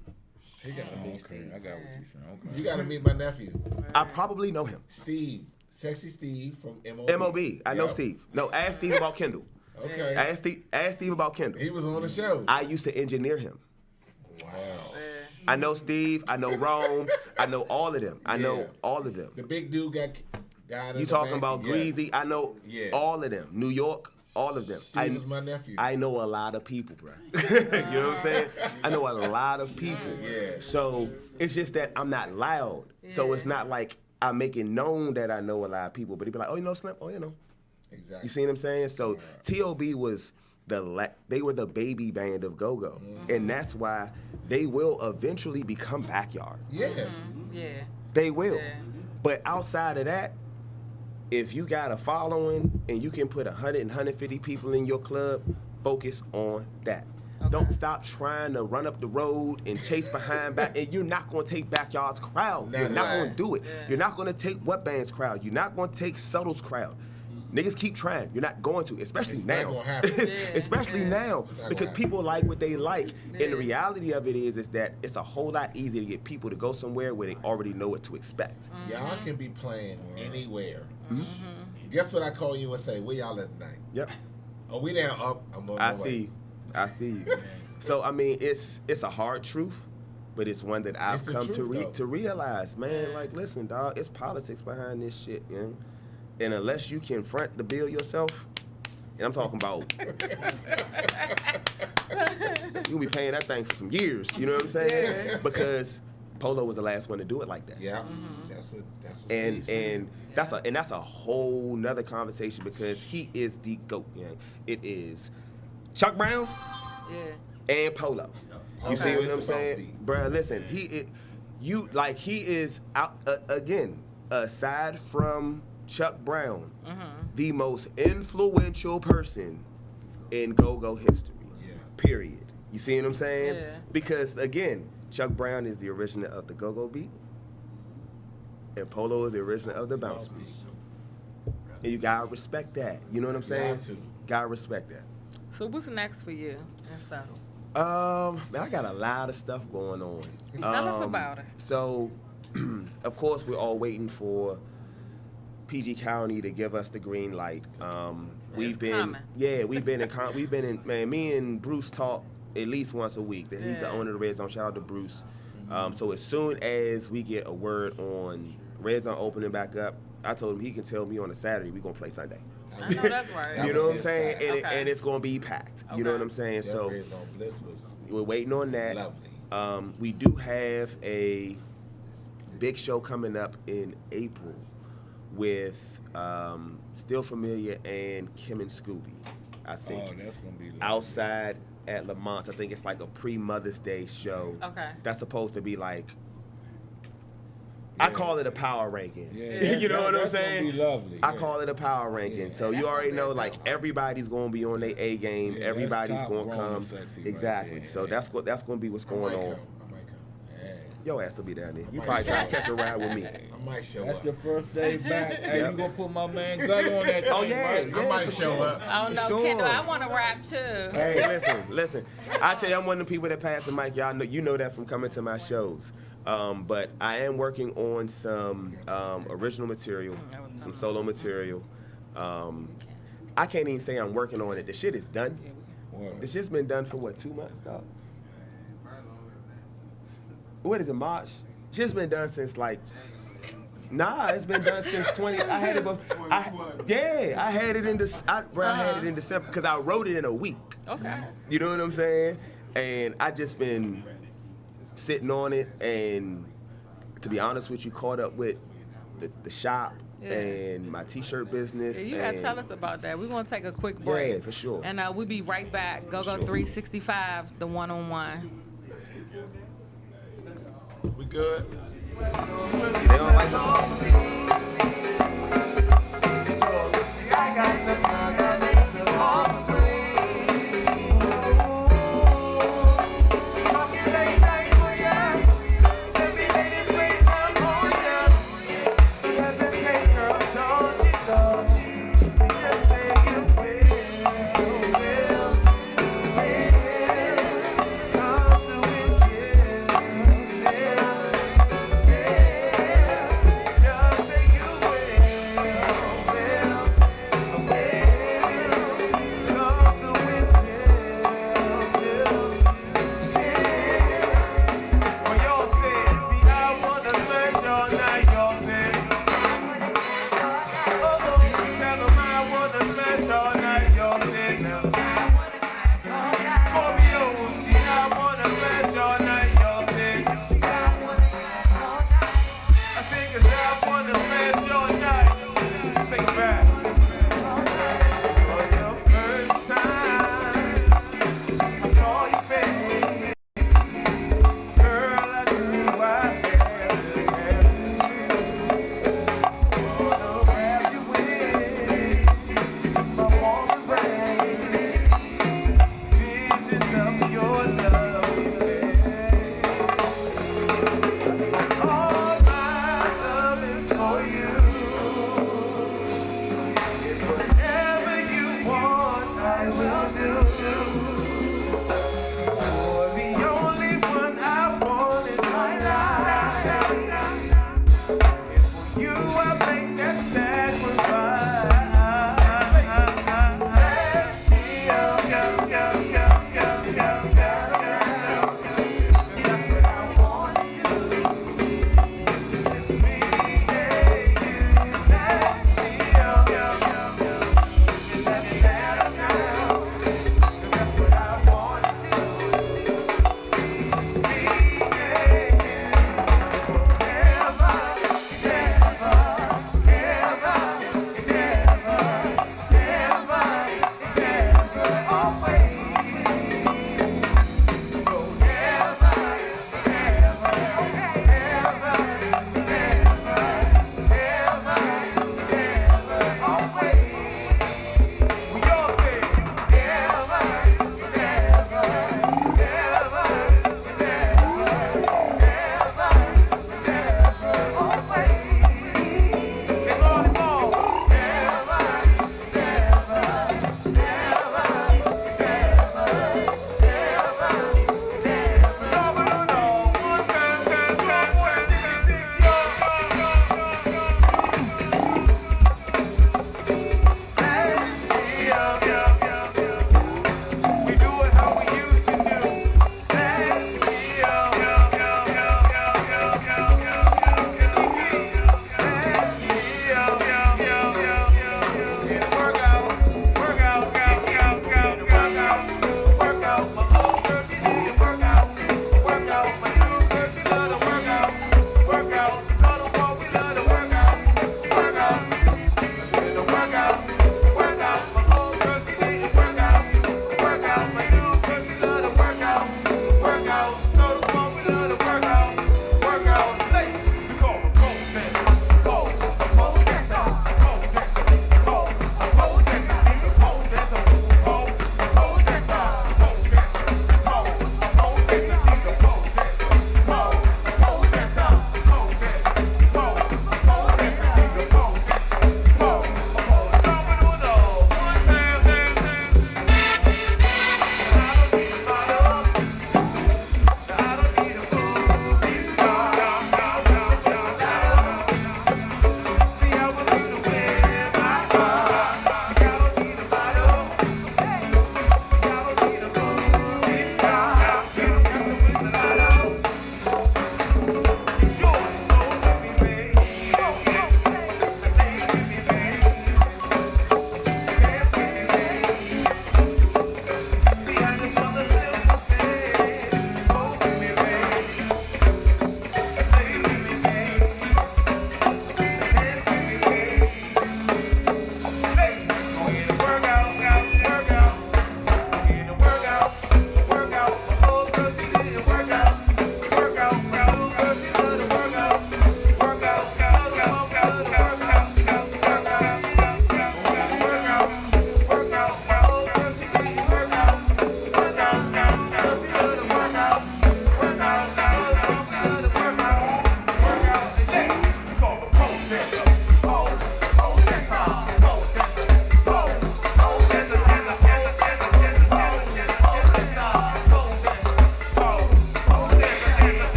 He got to meet Steve. I got what you're saying. Okay. You got to meet my nephew, I probably know him. Steve. Sexy Steve from MOB. M.O.B. I know Yep. Steve. No, ask Steve about Kendall. Okay. Ask Steve about Kendall. He was on the show. I used to engineer him. Wow. I know Steve. I know Rome. I know all of them. I know Yeah. all of them. The big dude got in You the talking back. about Yeah. Greasy? I know Yeah. all of them. New York, all of them. Steve is my nephew. I know a lot of people, bro. You know what I'm saying? I know a lot of people. Yeah. So it's just that I'm not loud. So it's not like I'm making known that I know a lot of people. But he'd be like, oh, you know Slim? Oh, you know. Exactly. You see what I'm saying? So T.O.B. was they were the baby band of go-go. And that's why they will eventually become Backyard. Yeah. They will. But outside of that, if you got a following and you can put 100 and 150 people in your club, focus on that. Don't stop trying to run up the road and chase behind back. And you're not going to take Backyard's crowd. You're not going to do it. You're not going to take What Band's crowd. You're not going to take Subtle's crowd. Niggas keep trying. You're not going to, especially It's now. not gonna happen. Especially now, not because gonna people like what they like. And the reality of it is that it's a whole lot easier to get people to go somewhere where they already know what to expect. Y'all can be playing anywhere. Guess what I call you and say, where y'all at tonight? Yep. Oh, we down up. I'm on my I way. see. I see you. So I mean, it's a hard truth, but it's one that I've It's the come truth, to realize, man. Like, listen, dog, it's politics behind this shit, you know? And unless you can front the bill yourself, and I'm talking about, you'll be paying that thing for some years. You know what I'm saying? Because Polo was the last one to do it like that. Yeah, that's what And Steve said. and that's a whole nother conversation because he is the GOAT. Yeah. It is Chuck Brown Yeah. and Polo. You Okay. see what Is I'm the saying, bruh? Listen, he is out again. Aside from Chuck Brown, the most influential person in go-go history. Yeah. Period. You see what I'm saying? Yeah. Because again, Chuck Brown is the original of the go-go beat, and Polo is the original of the bounce beat. And you gotta respect that. You know what I'm saying? Got to. Gotta respect that. So what's next for you in Subtle? Man, I got a lot of stuff going on. Tell us about it. So, of course, we're all waiting for PG County to give us the green light. We've been, coming. we've been in, man, me and Bruce talk at least once a week. That he's the Yeah. owner of the Red Zone. Shout out to Bruce. So as soon as we get a word on Red Zone opening back up, I told him he can tell me on a Saturday we're gonna play Sunday. I know that's right. You know what I'm saying? Okay. And it's gonna be packed. You know Okay. what I'm saying? That So Red Zone Bliss was we're waiting on that. lovely. We do have a big show coming up in April with Still Familiar and Kim and Scooby, I think. Oh, that's gonna be lovely. Outside at Lamont. I think it's like a pre-Mother's Day show. Okay. That's supposed to be like, I call it a power ranking. Yeah, You know what I'm that's gonna saying? be lovely. I Yeah. call it a power ranking. So That's you already gonna be know, a like, good one. everybody's going to be on their A game. Yeah, that's Everybody's top going to grown and come. sexy right Exactly. there, So yeah. that's going to be what's I going might on. come. I might come. Yeah. Your ass will be down there. You might probably show try to up. catch a ride with me. I might show That's up. the first day back. Hey, Yep. you gonna put my man Gut on that thing, Oh, yeah, right? yeah. I might show up. Oh no, Sure. Kendall, I want to rap too. Hey, listen. I tell you, I'm one of the people that pass the mic. Y'all know, you know that from coming to my shows. But I am working on some original material, some solo material. I can't even say I'm working on it. The shit is done. Word. The shit's been done for what, 2 months, dog? What is it, March? Shit's been done since like, it's been done since 20. I had it, I had it in I had it in December because I wrote it in a week. Okay. You know what I'm saying? And I just been sitting on it, and to be honest with you, caught up with the shop Yeah. and my t-shirt business. Yeah, you gotta and tell us about that. We're gonna take a quick break. Yeah, for sure. And we'll be right back. Go sure. 365, the one-on-one. We good? They don't like the-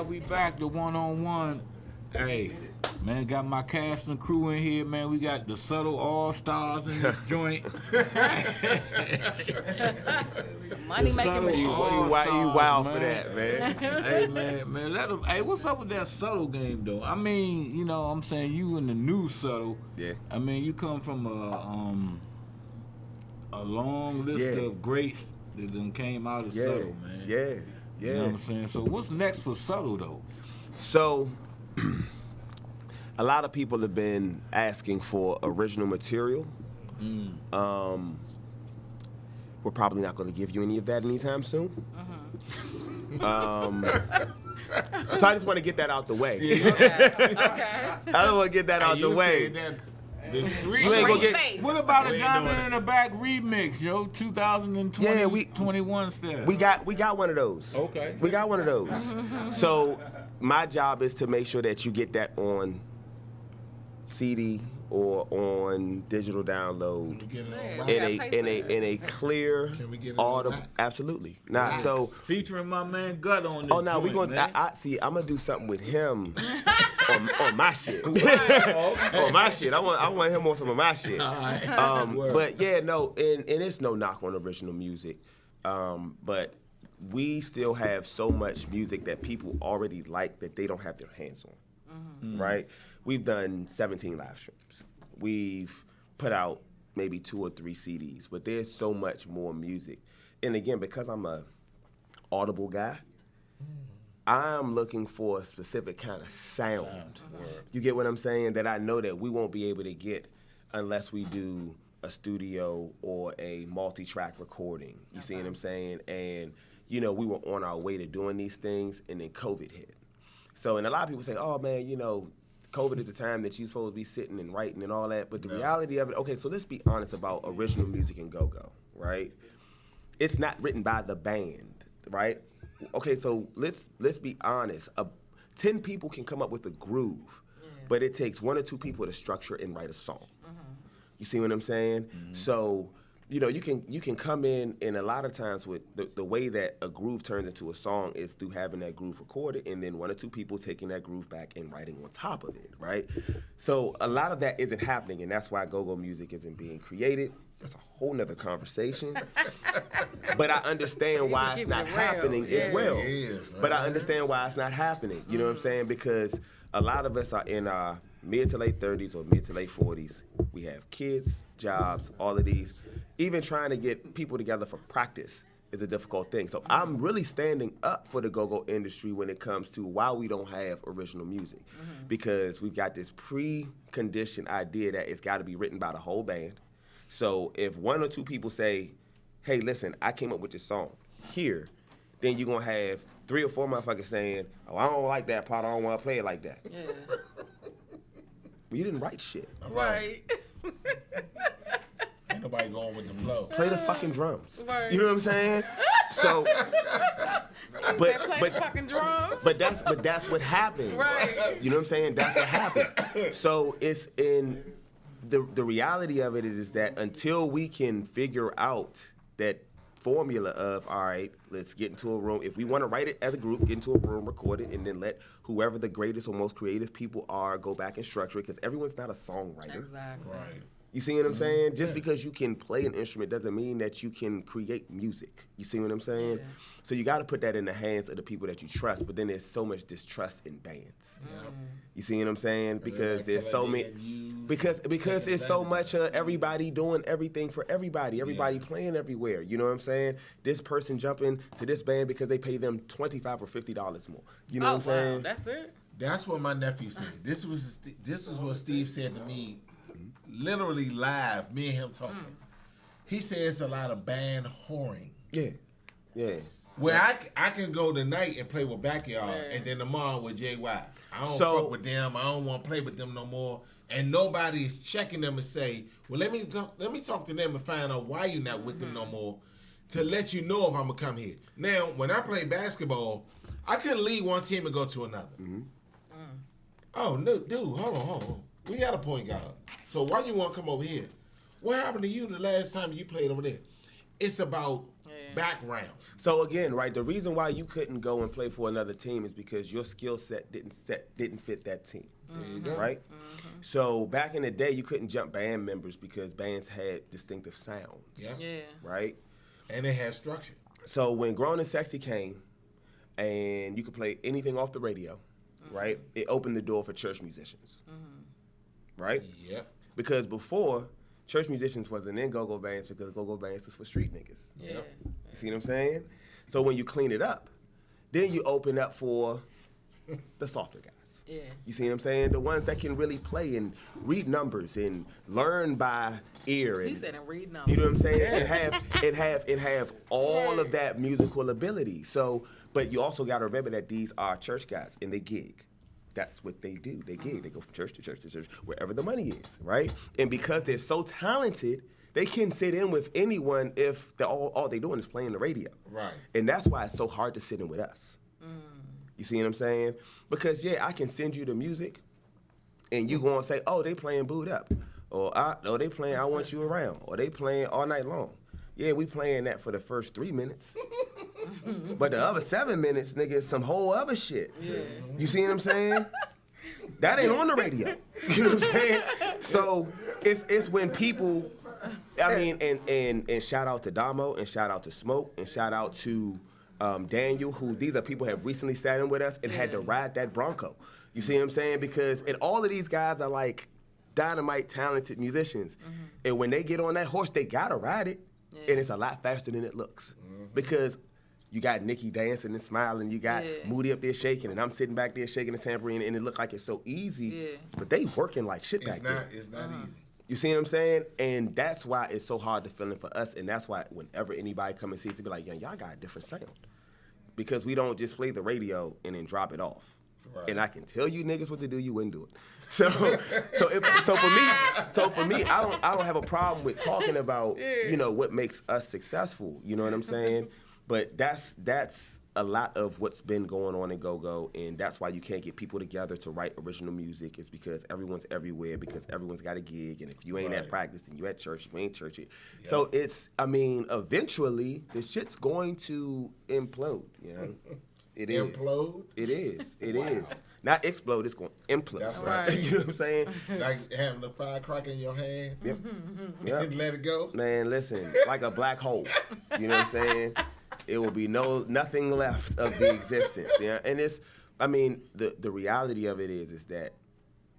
365. We back to one-on-one. Hey, man, got my cast and crew in here, man. We got the Subtle All-Stars in this joint. Money making Subtle machine. You All-Stars, wild for man. that, man. Hey, man, let them. Hey, what's up with that Subtle game, though? I mean, you know, I'm saying you in the new Subtle. Yeah. I mean, you come from a long list Yeah. of greats that done came out of Yeah, Subtle, man. yeah, You know what I'm saying? So what's next for Subtle, though? So, a lot of people have been asking for original material. We're probably not going to give you any of that anytime soon. So I just want to get that out the way. I don't want to get that out the way. There's 3 You ain't gonna get. Faith. What about a We ain't Diamond doing in the Back remix, yo? 2020, Yeah, we- 21 style. We got one of those. Okay. We got one of those. So my job is to make sure that you get that on CD or on digital download Get it Yeah. on. in a clear, Can we get it on audible. wax? Absolutely. Not so. Featuring my man Gut on this Oh no, we joint, gonna. man. I see. I'm gonna do something with him on my shit. On my shit. I want him on some of my shit. But yeah, no, and it's no knock on original music, but we still have so much music that people already like that they don't have their hands on. Right? We've done 17 live streams. We've put out maybe 2 or 3 CDs, but there's so much more music. And again, because I'm a audible guy, I'm looking for a specific kind of sound. You get what I'm saying? That I know that we won't be able to get unless we do a studio or a multi-track recording. You see what I'm saying? And, you know, we were on our way to doing these things, and then COVID hit. So, and a lot of people say, oh, man, you know, COVID is the time that you're supposed to be sitting and writing and all that. But the reality of it, okay, so let's be honest about original music and go-go, right? It's not written by the band, right? Okay, so let's be honest. 10 people can come up with a groove, but it takes 1 or 2 people to structure and write a song. You see what I'm saying? So, you know, you can come in, and a lot of times with the way that a groove turns into a song is through having that groove recorded and then 1 or 2 people taking that groove back and writing on top of it, right? So a lot of that isn't happening, and that's why go-go music isn't being created. That's a whole nother conversation. But I understand why it's not happening as well. It is, But I understand why it's not happening. You know what I'm saying? Because a lot of us are in our mid to late 30s or mid to late 40s. We have kids, jobs, all of these. Even trying to get people together for practice is a difficult thing. So I'm really standing up for the go-go industry when it comes to why we don't have original music. Because we've got this preconditioned idea that it's got to be written by the whole band. So if 1 or 2 people say, hey, listen, I came up with this song here, then you're going to have 3 or 4 motherfuckers saying, oh, I don't like that part, I don't want to play it like that. Yeah. Well, you didn't write shit. Right. Ain't nobody going with the flow. Play the fucking drums. Right. You know what I'm saying? So, Play the fucking drums. but that's what happens. Right. You know what I'm saying? That's what happens. So it's in the reality of it is that until we can figure out that formula of, all right, let's get into a room. If we want to write it as a group, get into a room, record it, and then let whoever the greatest or most creative people are go back and structure it, because everyone's not a songwriter. Exactly. Right. You see what I'm saying? Just because you can play an instrument doesn't mean that you can create music. You see what I'm saying? Yeah. So you got to put that in the hands of the people that you trust. But then there's so much distrust in bands. You see what I'm saying? Because they there's feel so like they many. get used, Because taken it's so advantage much everybody doing everything for everybody. Everybody Yeah. playing everywhere. You know what I'm saying? This person jumping to this band because they pay them $25 or $50 more. You know what I'm saying? That's it. That's what my nephew said. This is what Steve said to me, literally live. Me and him talking. He says a lot of band whoring. Yeah. Yeah. Where I can go tonight and play with Backyard, and then tomorrow with JY. I don't So- fuck with them. I don't want to play with them no more. And nobody is checking them and say, well, let me talk to them and find out why you're not with them no more, to let you know if I'm gonna come here. Now, when I play basketball, I couldn't leave one team and go to another. Oh no, dude, hold on. We got a point guard. So why you want to come over here? What happened to you the last time you played over there? It's about background. So again, right, the reason why you couldn't go and play for another team is because your skill set didn't fit that team. There you go. Right? So back in the day, you couldn't jump band members because bands had distinctive sounds. Yeah. Yeah. Right? And it has structure. So when Grown and Sexy came, and you could play anything off the radio, right? It opened the door for church musicians, right? Yep. Because before, church musicians wasn't in go-go bands because go-go bands was for street niggas. Yep. You see what I'm saying? So when you clean it up, then you open up for the softer guys. Yeah. You see what I'm saying? The ones that can really play and read numbers and learn by ear. And, He said and read numbers. you know what I'm saying? And have all of that musical ability. So, but you also got to remember that these are church guys and they gig. That's what they do. They gig. They go from church to church to church, wherever the money is, right? And because they're so talented, they can sit in with anyone if all they're doing is playing the radio. Right. And that's why it's so hard to sit in with us. You see what I'm saying? Because, yeah, I can send you the music, and you going to say, oh, they playing Booed Up. Or they playing I Want You Around. Or they playing All Night Long. Yeah, we playing that for the first 3 minutes. But the other 7 minutes, nigga, is some whole other shit. Yeah. You see what I'm saying? That ain't on the radio. You know what I'm saying? So it's when people, I mean, and shout out to Damo, and shout out to Smoke, and shout out to Daniel, who these are people who have recently sat in with us and had to ride that Bronco. You see what I'm saying? Because, and all of these guys are like dynamite talented musicians. And when they get on that horse, they gotta ride it. And it's a lot faster than it looks. Because you got Nikki dancing and smiling, you got Moody up there shaking, and I'm sitting back there shaking the tambourine, and it looked like it's so easy, but they working like shit back there. It's not easy. You see what I'm saying? And that's why it's so hard to fill in for us, and that's why whenever anybody come and sees it, be like, y'all got a different sound. Because we don't just play the radio and then drop it off. Right. And I can tell you niggas what to do, you wouldn't do it. So for me, I don't have a problem with talking about, you know, what makes us successful. You know what I'm saying? But that's a lot of what's been going on in go-go, and that's why you can't get people together to write original music. It's because everyone's everywhere, because everyone's got a gig, and if you ain't at practice and you at church, you ain't church. So it's, I mean, eventually the shit's going to implode. You know, it is. Implode? It is. It is. Not explode. It's going to implode. That's right. You know what I'm saying? Like having the firecracker in your hand. Yep. And let it go. Man, listen, like a black hole. You know what I'm saying? It will be nothing left of the existence. Yeah, and it's, I mean, the reality of it is that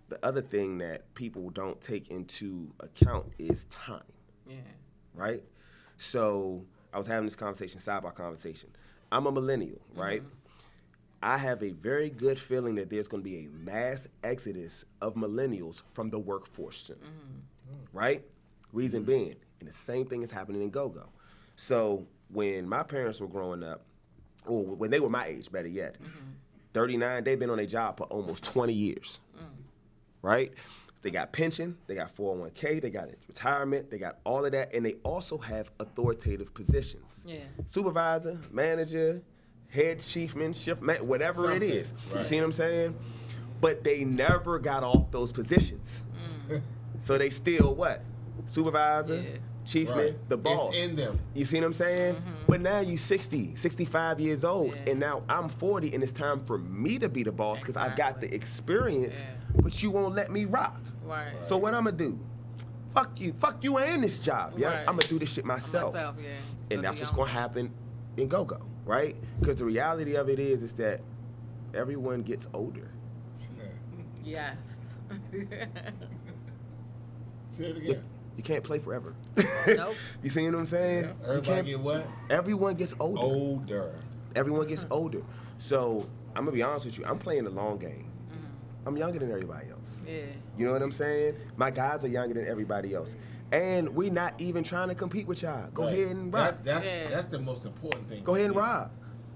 the other thing that people don't take into account is time. Yeah. Right? So I was having this conversation, sidebar conversation. I'm a millennial, right? I have a very good feeling that there's going to be a mass exodus of millennials from the workforce soon, right? Reason being, and the same thing is happening in go-go. So when my parents were growing up, or when they were my age, better yet, 39, they've been on a job for almost 20 years, right? They got pension, they got 401k, they got retirement, they got all of that, and they also have authoritative positions. Yeah. Supervisor, manager, head chiefman, shift man, whatever it is. You see what I'm saying? But they never got off those positions. So they still what? Supervisor, chiefman, the boss. It's in them. You see what I'm saying? But now you 60, 65 years old, and now I'm 40, and it's time for me to be the boss because I've got the experience, but you won't let me rock. Right. So what I'm gonna do? Fuck you and this job, yeah? Right. I'm gonna do this shit myself. And that's what's gonna happen in go-go, right? Because the reality of it is that everyone gets older. Yes. Say it again. You can't play forever. Nope. You see what I'm saying? Everybody get what? Everyone gets older. Older. Everyone gets older. So I'm gonna be honest with you. I'm playing the long game. I'm younger than everybody else. Yeah. You know what I'm saying? My guys are younger than everybody else. And we're not even trying to compete with y'all. Go ahead and rock. That's the most important thing. Go ahead and rock.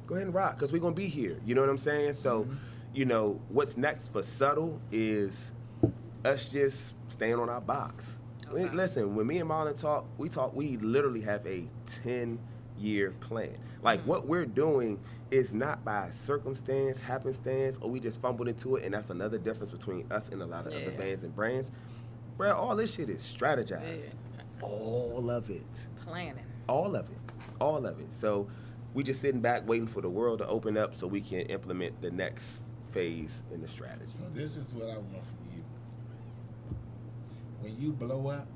Go ahead and rock, because we're going to be here. You know what I'm saying? So, you know, what's next for Subtle is us just staying on our box. Okay. Listen, when me and Marlon talk, we literally have a 10-year plan. Like, what we're doing is not by circumstance, happenstance, or we just fumbled into it, and that's another difference between us and a lot of other bands and brands. Bro, all this shit is strategized. All of it. Planning. All of it. all of it. So we just sitting back waiting for the world to open up so we can implement the next phase in the strategy. So this is what I want from you. When you blow up,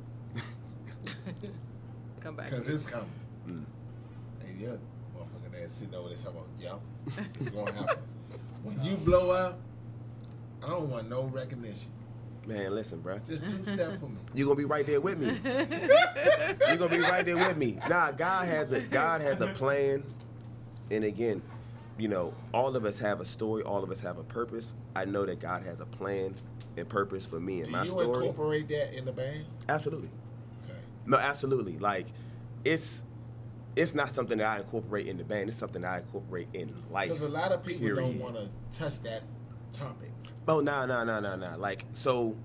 Come back. because it's coming. Mm. And your motherfucking ass sitting over there talking about, yo, it's going to happen. When you blow up, I don't want no recognition. Man, listen, bro. Just 2 steps for me. You're gonna be right there with me. You're gonna be right there with me. Nah, God has a plan. And again, you know, all of us have a story, all of us have a purpose. I know that God has a plan and purpose for me and my Do you story. incorporate that in the band? Absolutely. Okay. No, absolutely. Like, it's not something that I incorporate in the band. It's something that I incorporate in life. Because a lot of people don't period. want to touch that topic. Oh, no. Like, so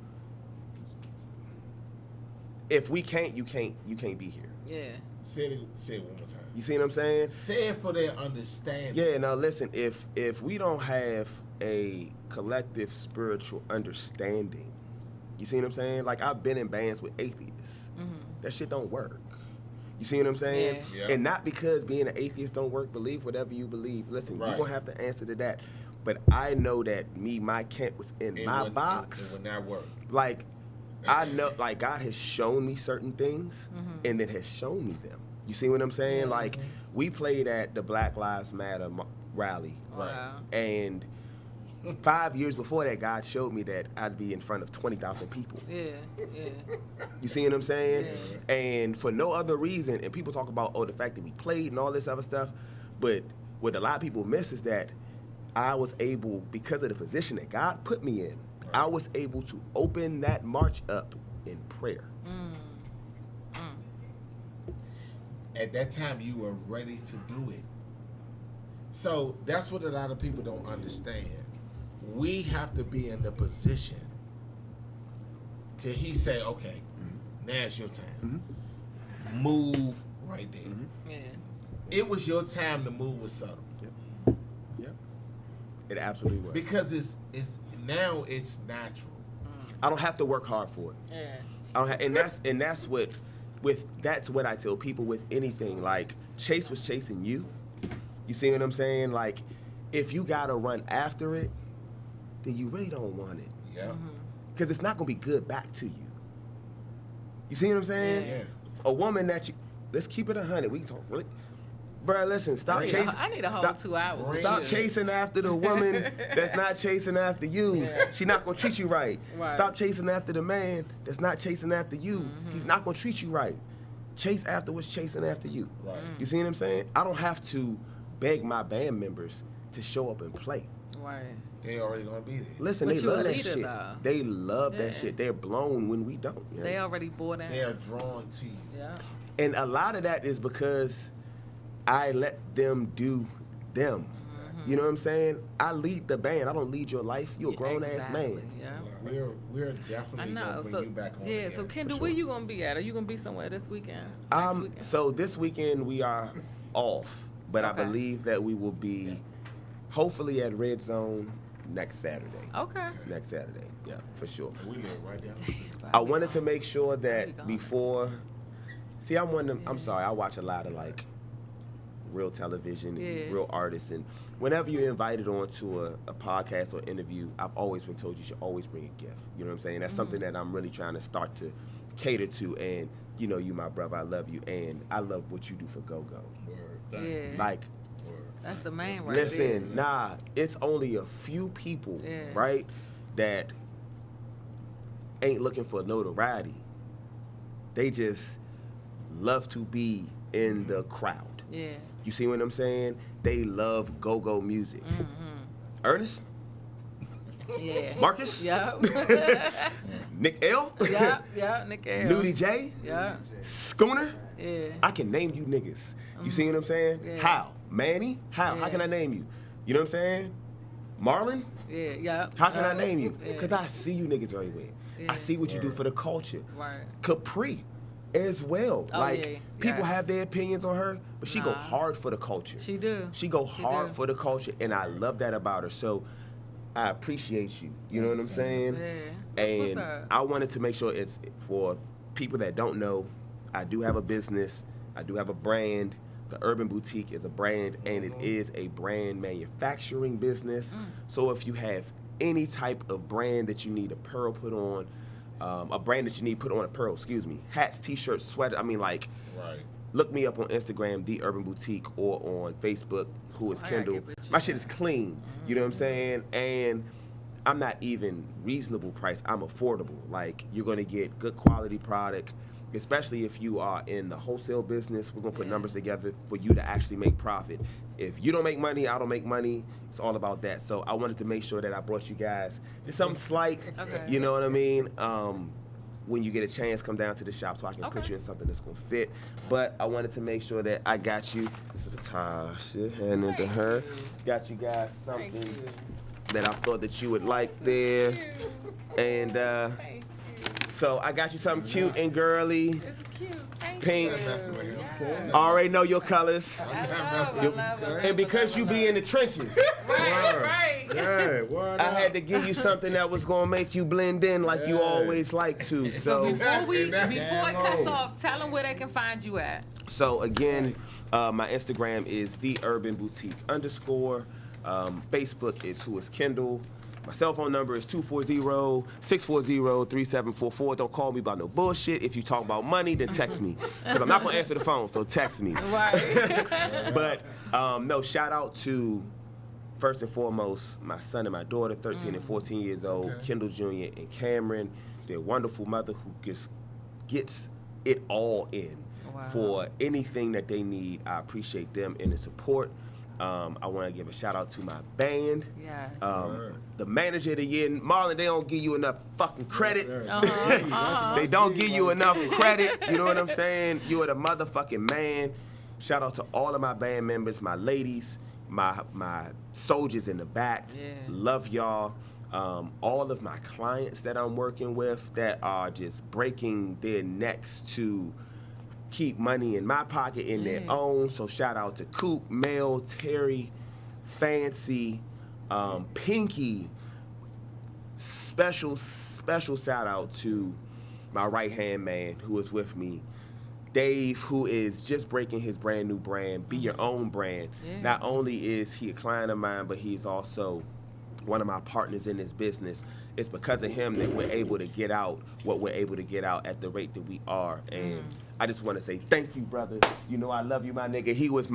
if we can't, you can't be here. Yeah. Say it one more time. You see what I'm saying? Say it for their understanding. Yeah, now listen, if we don't have a collective spiritual understanding, you see what I'm saying? Like, I've been in bands with atheists. That shit don't work. You see what I'm saying? Yeah. And not because being an atheist don't work, believe whatever you believe. Listen, Right. you're going to have to answer to that. But I know that my camp was in my box. It would not work. Like, I know, like, God has shown me certain things, and it has shown me them. You see what I'm saying? Like, we played at the Black Lives Matter rally, Wow. and 5 years before that, God showed me that I'd be in front of 20,000 people. Yeah. You see what I'm saying? And for no other reason, and people talk about, the fact that we played and all this other stuff, but what a lot of people miss is that I was able, because of the position that God put me in, I was able to open that march up in prayer. At that time, you were ready to do it. So that's what a lot of people don't understand. We have to be in the position till he say, okay, now it's your time. Move right there. Yeah. It was your time to move with subtle. Yep. It absolutely was. Because it's now it's natural. I don't have to work hard for it. Yeah. I don't that's what I tell people with anything. Like, Chase was chasing you. You see what I'm saying? Like, if you gotta run after it, then you really don't want it. Yeah. Because it's not gonna be good back to you. You see what I'm saying? Yeah. A woman that you, let's keep it 100. We can talk really. Bruh, listen, stop chasing. I need a whole stop, 2 hours. Stop chasing after the woman that's not chasing after you. She not gonna treat you right. Right. Stop chasing after the man that's not chasing after you. He's not gonna treat you right. Chase after what's chasing after you. Right. You see what I'm saying? I don't have to beg my band members to show up and play. Right. They already gonna be there. Listen, But they you a love that leader, shit. though. They love that Yeah. shit. They're blown when we don't. You know? They already bought in. They are drawn to you. Yeah. And a lot of that is because I let them do them. You know what I'm saying? I lead the band. I don't lead your life. You're a grown ass Exactly, man. Yeah. We're I definitely know. gonna bring So you back on. yeah. So again, Kendall, for where sure. you gonna be at? Are you gonna be somewhere this weekend? Next weekend? So this weekend we are off, but I Okay. believe that we will be hopefully at Red Zone next Saturday. Okay. Next Saturday, yeah, for sure. We live right down. I wanted to make sure Where you that going? before. See, I'm one of them. I'm sorry. I watch a lot of like real television and Yeah. real artists, and whenever you're invited onto a podcast or interview, I've always been told you should always bring a gift. You know what I'm saying? That's something that I'm really trying to start to cater to. And you know, you my brother. I love you, and I love what you do for Go Go. Yeah. Like, That's the main right listen, nah, it's only a few people, Yeah. right, that ain't looking for notoriety. They just love to be in the crowd. there. Yeah. You see what I'm saying? They love go-go music. Ernest? Yeah. Marcus? Yup. Nick L? Yup. Yup. Nick L. Nudie J? Yup. Schooner? Yeah. I can name you niggas. You see what I'm saying? Yeah. How? Manny? How? How Yeah. can I name you? You know what I'm saying? Marlon? Yeah. Yup. How can I yup. name you? Yeah. Because I see you niggas everywhere. Yeah. I see what you do for the culture. Right. Capri as well. Oh, like, yeah. people Yes. have their opinions on her, but she go Nah. hard for the culture. She do. She go She hard do. for the culture, and I love that about her. So I appreciate you. You know what I'm saying? Yeah. That's what's And up. I wanted to make sure it's for people that don't know. I do have a business. I do have a brand. The Urban Boutique is a brand, and it is a brand manufacturing business. So if you have any type of brand that you need apparel put on, a brand that you need put on apparel, hats, t-shirts, sweaters, Right. look me up on Instagram, The Urban Boutique, or on Facebook, Who is I gotta Kendall. get with you. My shit is clean, you know what I'm saying? And I'm not even reasonable price, I'm affordable. Like, you're gonna get good quality product, especially if you are in the wholesale business. We're gonna put numbers together for you to actually make profit. If you don't make money, I don't make money. It's all about that. So I wanted to make sure that I brought you guys just something slight, Okay. you know what I mean? When you get a chance, come down to the shop so I can put Okay. you in something that's gonna fit. But I wanted to make sure that I got you. This is Tasha, hand it to her. Got you guys something that I thought that you would like there. And so I got you something cute and girly, It's cute. Thank pink. you. Messing with him. Yeah. I already know your colors. I love it. And because you be in the trenches, Right. Hey, word I had to give you something that was gonna make you blend in like you always like to. So. Before it Damn cuts old. off, tell them where they can find you at. So again, my Instagram is The Urban Boutique _. Facebook is Who is Kendall. My cell phone number is 240-640-3744. Don't call me about no bullshit. If you talk about money, then text me. Because I'm not going to answer the phone, so text me. Right. But no, shout out to, first and foremost, my son and my daughter, 13 and 14 years old, Kendall Jr. and Cameron. Their wonderful mother who just gets it all in for anything that they need. I appreciate them and the support. I want to give a shout out to my band. Yeah. The manager of the year, Marlon, they don't give you enough fucking credit. Uh-huh. They don't give you enough credit. You know what I'm saying? You are the motherfucking man. Shout out to all of my band members, my ladies, my soldiers in the back. Yeah. Love y'all. All of my clients that I'm working with that are just breaking their necks to keep money in my pocket in their own. So shout out to Coop, Mel, Terry, Fancy, Pinky. Special shout out to my right hand man who is with me, Dave, who is just breaking his brand new brand, Be Your Own Brand. Yeah. Not only is he a client of mine, but he's also one of my partners in this business. It's because of him that we're able to get out what we're able to get out at the rate that we are. And I just want to say thank you, brother. You know I love you, my nigga. He was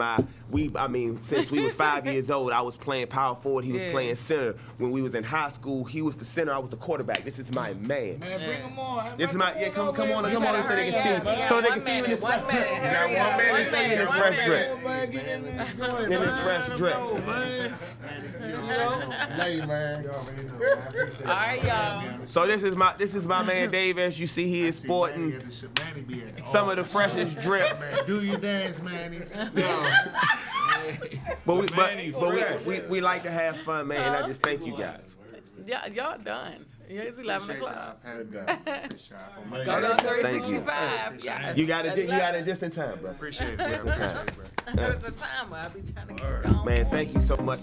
since we was 5 years old, I was playing power forward. He was playing center. When we was in high school, he was the center. I was the quarterback. This is my man. Man, bring them on. This is my come on so they Hurry can up. see We so got they 1 can see you in minute. this 1 minute. Hurry up. 1 minute. 1 Stay in this minute. 1 restaurant. Man, get in this joint, In this man. restaurant. Man. Hey, man. All right, y'all. So this is my man Dave. As you see, he is sporting some of the freshest drip. Do you dance, Manny? But we like to have fun, man. And I just thank you guys. Y'all done. Yeah, it's 11 o'clock. Go to Thank you. 365. Yeah. You got it just in time, bro. Appreciate it. Just in time. There's a timer. I'll be trying to get going. Man, thank you so much.